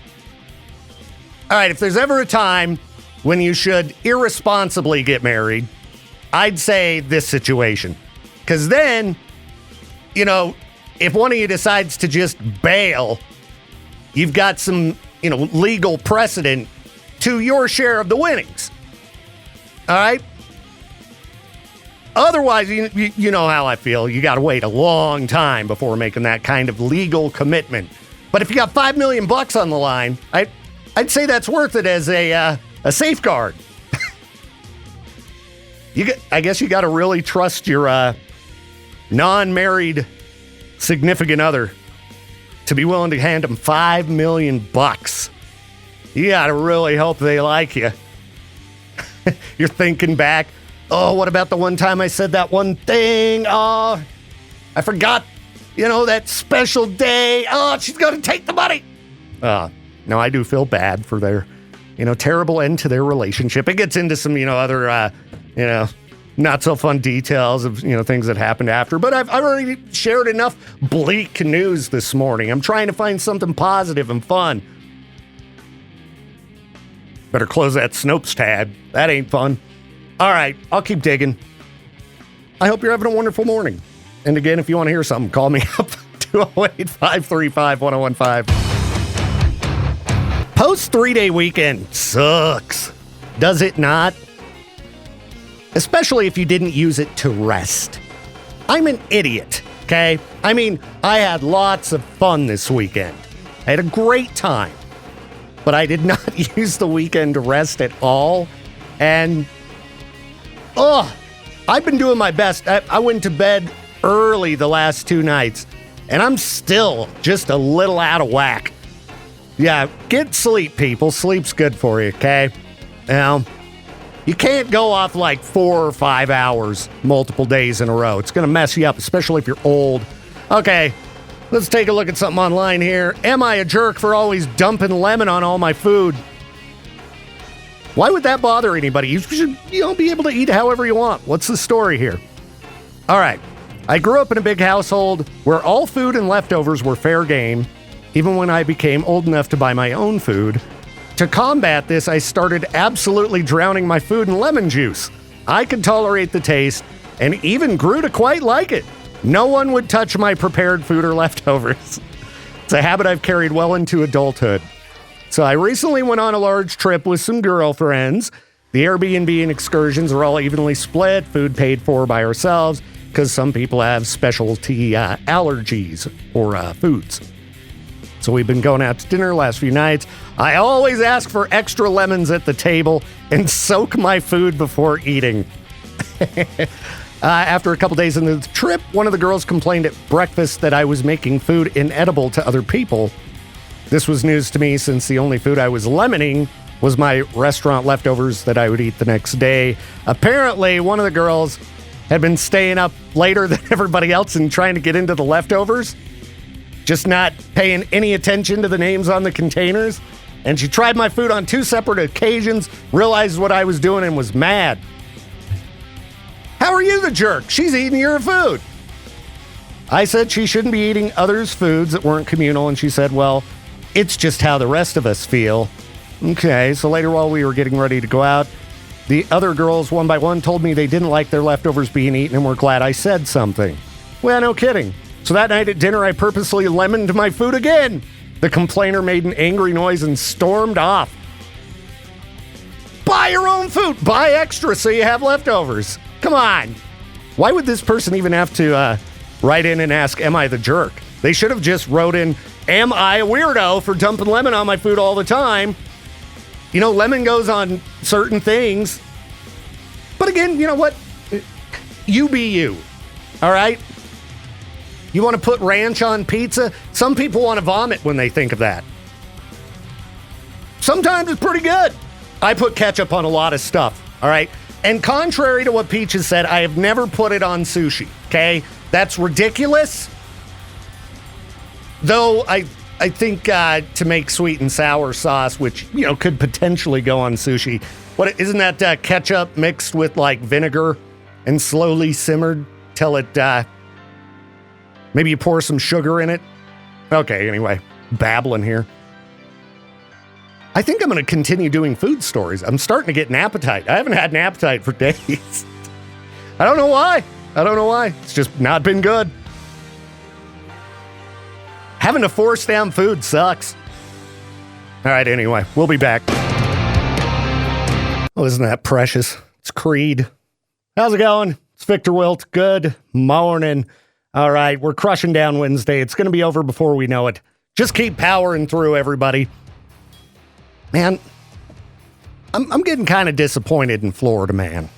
All right, if there's ever a time when you should irresponsibly get married, I'd say this situation. Because then, if one of you decides to just bail, you've got some, legal precedent to your share of the winnings. All right? Otherwise, you know how I feel. You got to wait a long time before making that kind of legal commitment. But if you got $5 million on the line, I'd say that's worth it as a safeguard. I guess you got to really trust your non-married significant other to be willing to hand them $5 million. You got to really hope they like you. You're thinking back, oh, what about the one time I said that one thing? Oh, I forgot, that special day. Oh, she's going to take the money. No, I do feel bad for their, terrible end to their relationship. It gets into some, other, not so fun details of, things that happened after. But I've already shared enough bleak news this morning. I'm trying to find something positive and fun. Better close that Snopes tab. That ain't fun. All right, I'll keep digging. I hope you're having a wonderful morning. And again, if you want to hear something, call me up 208-535-1015. Post 3-day weekend sucks. Does it not? Especially if you didn't use it to rest. I'm an idiot, okay? I had lots of fun this weekend. I had a great time. But I did not use the weekend to rest at all. And, I've been doing my best. I went to bed early the last 2 nights, and I'm still just a little out of whack. Yeah, get sleep, people. Sleep's good for you, okay? You can't go off like 4 or 5 hours multiple days in a row. It's going to mess you up, especially if you're old. Okay, let's take a look at something online here. Am I a jerk for always dumping lemon on all my food? Why would that bother anybody? You should, be able to eat however you want. What's the story here? All right. I grew up in a big household where all food and leftovers were fair game, even when I became old enough to buy my own food. To combat this, I started absolutely drowning my food in lemon juice. I could tolerate the taste and even grew to quite like it. No one would touch my prepared food or leftovers. It's a habit I've carried well into adulthood. So I recently went on a large trip with some girlfriends. The Airbnb and excursions are all evenly split, food paid for by ourselves, because some people have specialty allergies or foods. So we've been going out to dinner the last few nights. I always ask for extra lemons at the table and soak my food before eating. After a couple days into the trip, one of the girls complained at breakfast that I was making food inedible to other people. This was news to me since the only food I was lemoning was my restaurant leftovers that I would eat the next day. Apparently, one of the girls had been staying up later than everybody else and trying to get into the leftovers, just not paying any attention to the names on the containers. And she tried my food on 2 separate occasions, realized what I was doing, and was mad. How are you the jerk? She's eating your food. I said she shouldn't be eating others' foods that weren't communal, and she said, well, it's just how the rest of us feel. Okay, so later while we were getting ready to go out, the other girls, one by one, told me they didn't like their leftovers being eaten and were glad I said something. Well, no kidding. So that night at dinner, I purposely lemoned my food again. The complainer made an angry noise and stormed off. Buy your own food. Buy extra so you have leftovers. Come on. Why would this person even have to write in and ask, am I the jerk? They should have just wrote in, am I a weirdo for dumping lemon on my food all the time? Lemon goes on certain things. But again, you know what? You be you. All right? You want to put ranch on pizza? Some people want to vomit when they think of that. Sometimes it's pretty good. I put ketchup on a lot of stuff. All right? And contrary to what Peaches said, I have never put it on sushi. Okay? That's ridiculous. Though I think to make sweet and sour sauce, which, you know, could potentially go on sushi, what isn't that ketchup mixed with like vinegar and slowly simmered till it, maybe you pour some sugar in it? Okay, anyway, babbling here. I think I'm going to continue doing food stories. I'm starting to get an appetite. I haven't had an appetite for days. I don't know why. It's just not been good. Having to force down food sucks. All right, anyway, we'll be back. Oh, isn't that precious? It's Creed. How's it going? It's Viktor Wilt. Good morning. All right, we're crushing down Wednesday. It's going to be over before we know it. Just keep powering through, everybody. Man, I'm getting kind of disappointed in Florida Man.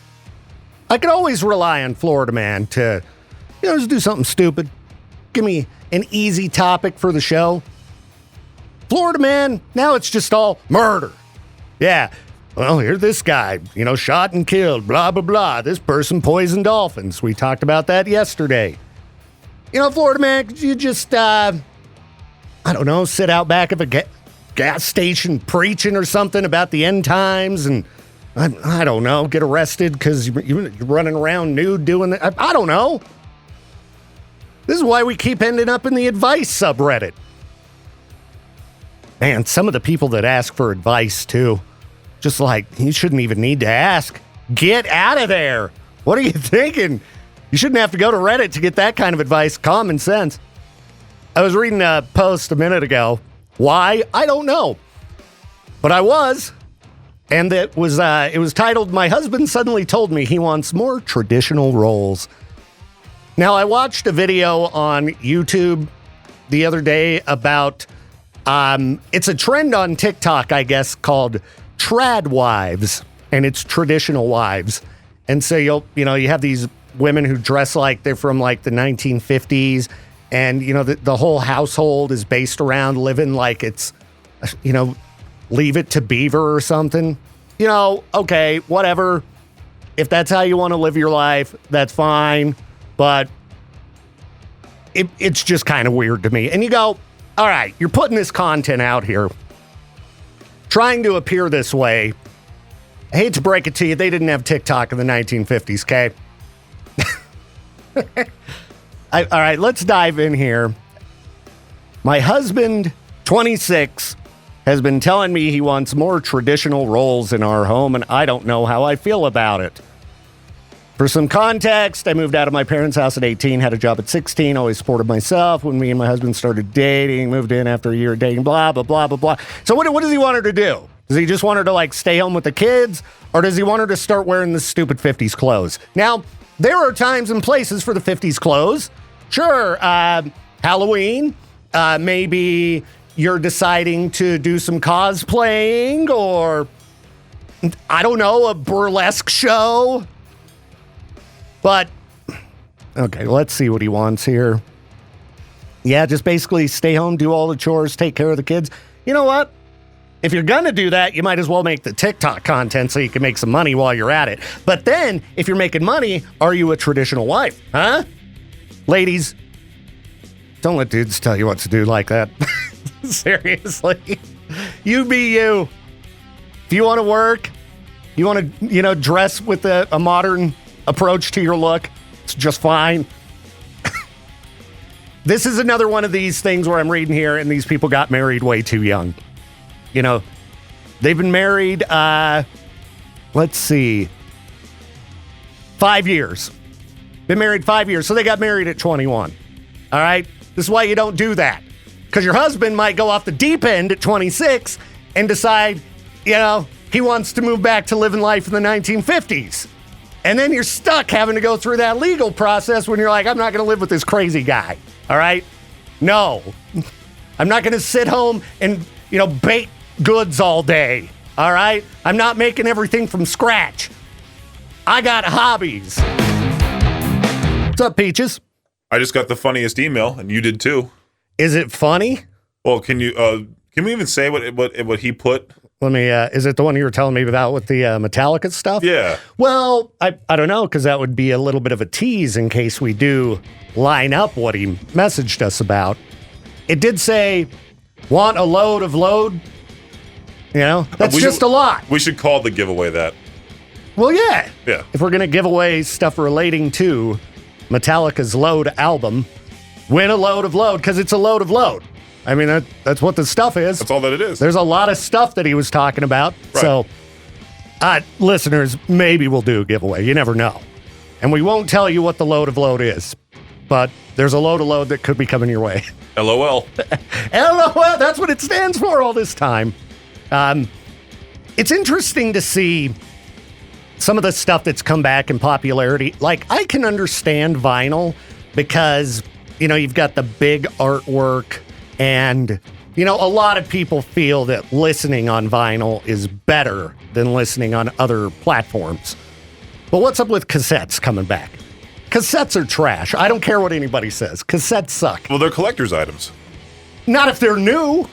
I could always rely on Florida Man to, you know, just do something stupid. Give me an easy topic for the show. Florida Man, now it's just all murder. Yeah, well, here's this guy, you know, shot and killed, blah, blah, blah. This person poisoned dolphins. We talked about that yesterday. You know, Florida Man, could you just, I don't know, sit out back of a gas station preaching or something about the end times and, I don't know, get arrested because you're running around nude doing that? I don't know. This is why we keep ending up in the advice subreddit. Man, some of the people that ask for advice, too, just like, you shouldn't even need to ask. Get out of there. What are you thinking? You shouldn't have to go to Reddit to get that kind of advice. Common sense. I was reading a post a minute ago. Why? I don't know. But I was. And it was titled, "My Husband Suddenly Told Me He Wants More Traditional Roles." Now, I watched a video on YouTube the other day about, it's a trend on TikTok, I guess, called trad wives, and it's traditional wives. And so you have these women who dress like they're from like the 1950s, and, you know, the whole household is based around living like it's, you know, Leave It to Beaver or something. You know, okay, whatever. If that's how you want to live your life, that's fine. But it's just kind of weird to me. And you go, all right, you're putting this content out here, trying to appear this way. I hate to break it to you, they didn't have TikTok in the 1950s, okay? All right, let's dive in here. My husband, 26, has been telling me he wants more traditional roles in our home, and I don't know how I feel about it. For some context, I moved out of my parents' house at 18, had a job at 16, always supported myself. When me and my husband started dating, moved in after a year of dating, blah, blah, blah, blah, blah. So what does he want her to do? Does he just want her to, like, stay home with the kids? Or does he want her to start wearing the stupid 50s clothes? Now, there are times and places for the 50s clothes. Sure, Halloween, maybe you're deciding to do some cosplaying, or, I don't know, a burlesque show. But, okay, let's see what he wants here. Yeah, just basically stay home, do all the chores, take care of the kids. You know what? If you're going to do that, you might as well make the TikTok content so you can make some money while you're at it. But then, if you're making money, are you a traditional wife? Huh? Ladies, don't let dudes tell you what to do like that. Seriously. You be you. If you want to work, you want to, you know, dress with a modern approach to your look, it's just fine. This is another one of these things where I'm reading here and these people got married way too young. You know, they've been married, let's see, 5 years. Been married 5 years, so they got married at 21. All right? This is why you don't do that. Because your husband might go off the deep end at 26 and decide, you know, he wants to move back to living life in the 1950s. And then you're stuck having to go through that legal process when you're like, I'm not going to live with this crazy guy. All right? No. I'm not going to sit home and, you know, bake goods all day. All right? I'm not making everything from scratch. I got hobbies. What's up, Peaches? I just got the funniest email, and you did too. Is it funny? Well, can we even say what he put? Let me, is it the one you were telling me about with the Metallica stuff? Yeah. Well, I don't know, because that would be a little bit of a tease in case we do line up what he messaged us about. It did say, want a load of load? You know, that's just a lot. We should call the giveaway that. Well, yeah. Yeah. If we're going to give away stuff relating to Metallica's Load album, win a load of load, because it's a load of load. I mean, that's what the stuff is. That's all that it is. There's a lot of stuff that he was talking about. Right. So, listeners, maybe we'll do a giveaway. You never know. And we won't tell you what the load of load is, but there's a load of load that could be coming your way. LOL. LOL, that's what it stands for all this time. It's interesting to see some of the stuff that's come back in popularity. Like, I can understand vinyl because, you know, you've got the big artwork. And, you know, a lot of people feel that listening on vinyl is better than listening on other platforms. But what's up with cassettes coming back? Cassettes are trash. I don't care what anybody says. Cassettes suck. Well, they're collector's items. Not if they're new.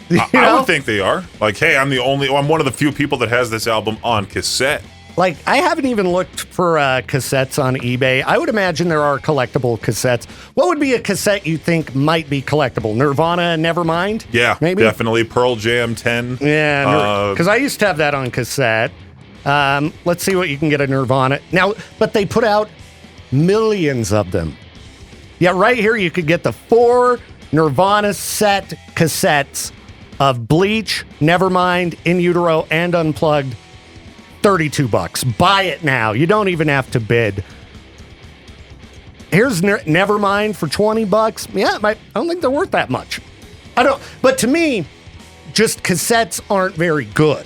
I would think they are. Like, hey, I'm one of the few people that has this album on cassette. Like, I haven't even looked for cassettes on eBay. I would imagine there are collectible cassettes. What would be a cassette you think might be collectible? Nirvana, Nevermind? Yeah, maybe? Definitely. Pearl Jam 10. Yeah, because I used to have that on cassette. Let's see what you can get a Nirvana. Now, but they put out millions of them. Yeah, right here you could get the 4 Nirvana set cassettes of Bleach, Nevermind, In Utero, and Unplugged. $32. Buy it now. You don't even have to bid. Here's Nevermind for $20. Yeah, I don't think they're worth that much. But to me, just cassettes aren't very good.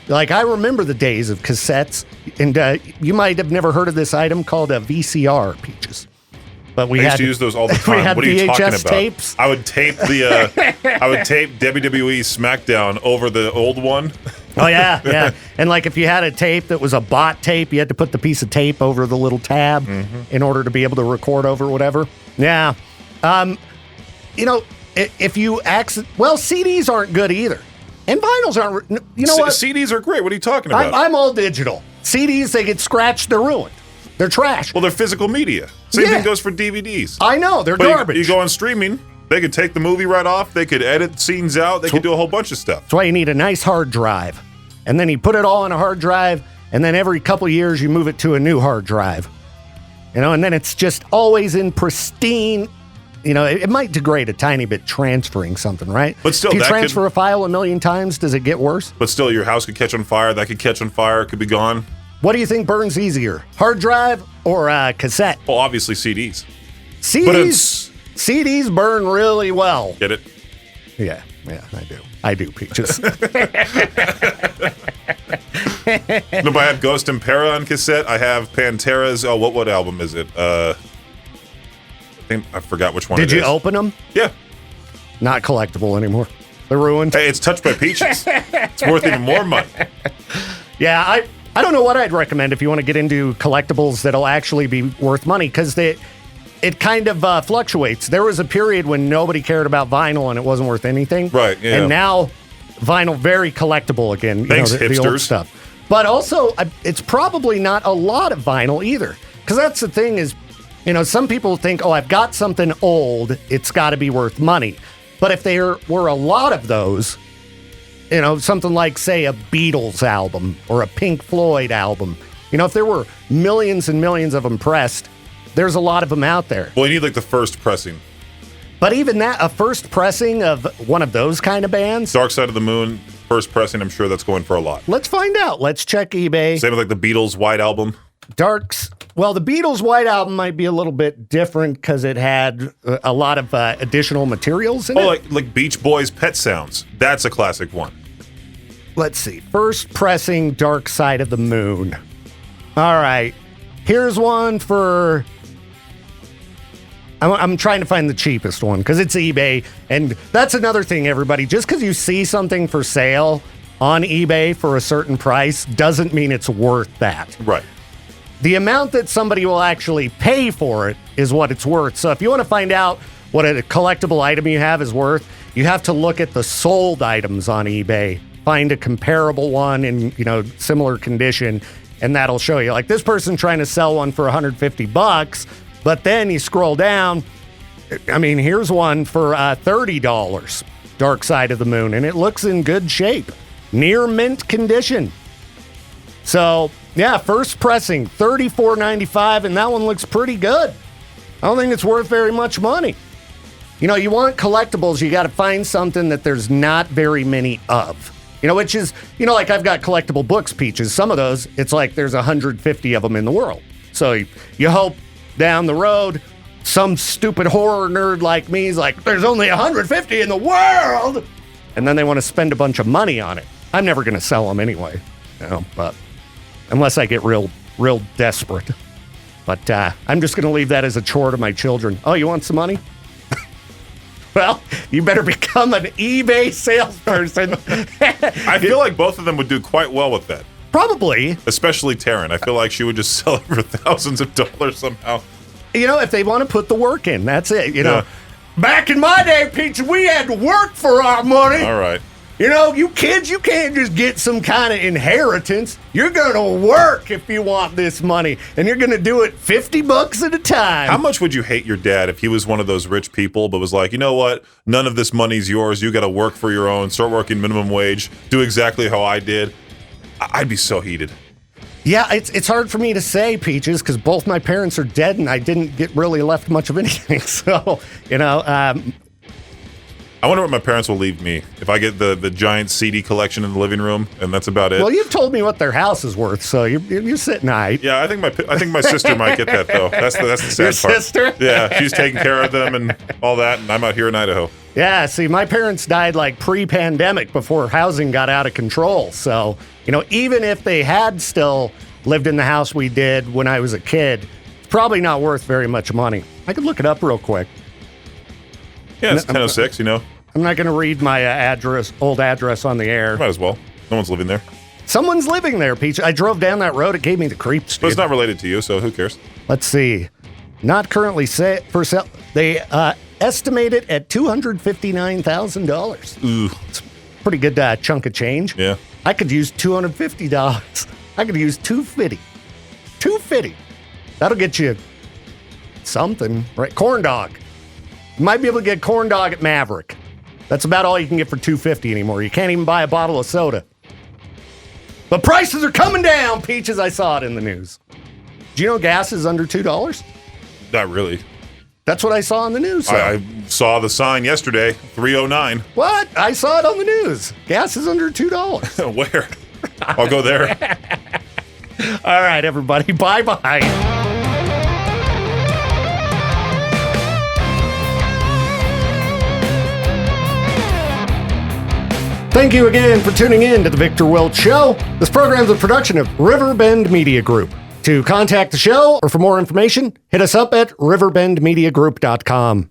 Like, I remember the days of cassettes, and you might have never heard of this item called a VCR, Peaches. But we I used had to use those all the time. We had what are you talking VHS about? tapes. I would tape WWE SmackDown over the old one. Oh, yeah, yeah. And, like, if you had a tape that was a bot tape, you had to put the piece of tape over the little tab in order to be able to record over whatever. Yeah. You know, if you well, CDs aren't good either. And vinyls aren't, you know what? CDs are great. What are you talking about? I'm all digital. CDs, they get scratched, they're ruined. They're trash. Well, they're physical media. Same thing goes for DVDs. I know, they're but garbage. You go on streaming, they could take the movie right off, they could edit scenes out, they could do a whole bunch of stuff. That's why you need a nice hard drive. And then you put it all on a hard drive, and then every couple of years you move it to a new hard drive. You know, and then it's just always in pristine. You know, it might degrade a tiny bit transferring something, right? But still, if you transfer a file a million times, does it get worse? But still, your house could catch on fire, that could catch on fire, it could be gone. What do you think burns easier, hard drive or cassette? Well, obviously CDs. CDs burn really well. Get it? Yeah, I do, Peaches. No, but I have Ghost and Para on cassette. I have Pantera's. Oh, what album is it? I forgot which one. Did you open them? Yeah. Not collectible anymore. They're ruined. Hey, it's touched by Peaches. It's worth even more money. Yeah, I don't know what I'd recommend if you want to get into collectibles that'll actually be worth money, because it kind of fluctuates. There was a period when nobody cared about vinyl and it wasn't worth anything. Right, yeah. And now vinyl very collectible again. Thanks, the old hipsters. stuff. But also, it's probably not a lot of vinyl either. Because that's the thing is, you know, some people think, oh, I've got something old, it's got to be worth money. But if there were a lot of those, you know, something like, say, a Beatles album or a Pink Floyd album, you know, if there were millions and millions of them pressed, there's a lot of them out there. Well, you need like the first pressing. But even that, a first pressing of one of those kind of bands? Dark Side of the Moon, first pressing, I'm sure that's going for a lot. Let's find out. Let's check eBay. Same with like the Beatles' White Album. Well, the Beatles' White Album might be a little bit different because it had a lot of additional materials in it. Oh, like Beach Boys' Pet Sounds. That's a classic one. Let's see. First pressing, Dark Side of the Moon. All right. Here's one for... I'm trying to find the cheapest one because it's eBay. And that's another thing, everybody. Just because you see something for sale on eBay for a certain price doesn't mean it's worth that. Right. The amount that somebody will actually pay for it is what it's worth. So if you want to find out what a collectible item you have is worth, you have to look at the sold items on eBay, find a comparable one in, similar condition, and that'll show you. Like this person trying to sell one for $150, but then you scroll down. I mean, here's one for $30, Dark Side of the Moon, and it looks in good shape. Near mint condition. So, yeah, first pressing, $34.95, and that one looks pretty good. I don't think it's worth very much money. You want collectibles, you got to find something that there's not very many of. Which is, like I've got collectible books, Peaches. Some of those, it's like there's 150 of them in the world. So you hope down the road, some stupid horror nerd like me is like, there's only 150 in the world! And then they want to spend a bunch of money on it. I'm never going to sell them anyway, but unless I get real desperate. But I'm just going to leave that as a chore to my children. Oh, you want some money? Well, you better become an eBay salesperson. I feel like both of them would do quite well with that. Probably. Especially Taryn. I feel like she would just sell it for thousands of dollars somehow. If they want to put the work in, that's it. Yeah. Back in my day, Peach, we had to work for our money. All right. You kids, you can't just get some kind of inheritance. You're going to work if you want this money, and you're going to do it $50 at a time. How much would you hate your dad if he was one of those rich people, but was like, you know what? None of this money's yours. You got to work for your own. Start working minimum wage. Do exactly how I did. I'd be so heated. Yeah, it's hard for me to say, Peaches, because both my parents are dead, and I didn't get really left much of anything. So, I wonder what my parents will leave me if I get the giant CD collection in the living room, and that's about it. Well, you've told me what their house is worth, so you're sitting right. Yeah, I think my sister might get that though. That's the sad Your part. Sister? Yeah, she's taking care of them and all that, and I'm out here in Idaho. Yeah, see, my parents died like pre-pandemic before housing got out of control. So, even if they had still lived in the house we did when I was a kid, it's probably not worth very much money. I could look it up real quick. Yeah, it's 10:06, I'm not going to read my old address on the air. Might as well. No one's living there. Someone's living there, Peach. I drove down that road. It gave me the creeps, dude. But it's not related to you, so who cares? Let's see. Not currently for sale. They estimate it at $259,000. Ooh. It's a pretty good chunk of change. Yeah. I could use $250. I could use $250. $250. That'll get you something, right? Corn dog. You might be able to get corn dog at Maverick. That's about all you can get for $250 anymore. You can't even buy a bottle of soda. But prices are coming down, Peaches. I saw it in the news. Do you know gas is under $2? Not really. That's what I saw in the news. I saw the sign yesterday, 309. What? I saw it on the news. Gas is under $2. Where? I'll go there. All right, everybody. Bye-bye. Thank you again for tuning in to the Viktor Wilt Show. This program is a production of Riverbend Media Group. To contact the show or for more information, hit us up at riverbendmediagroup.com.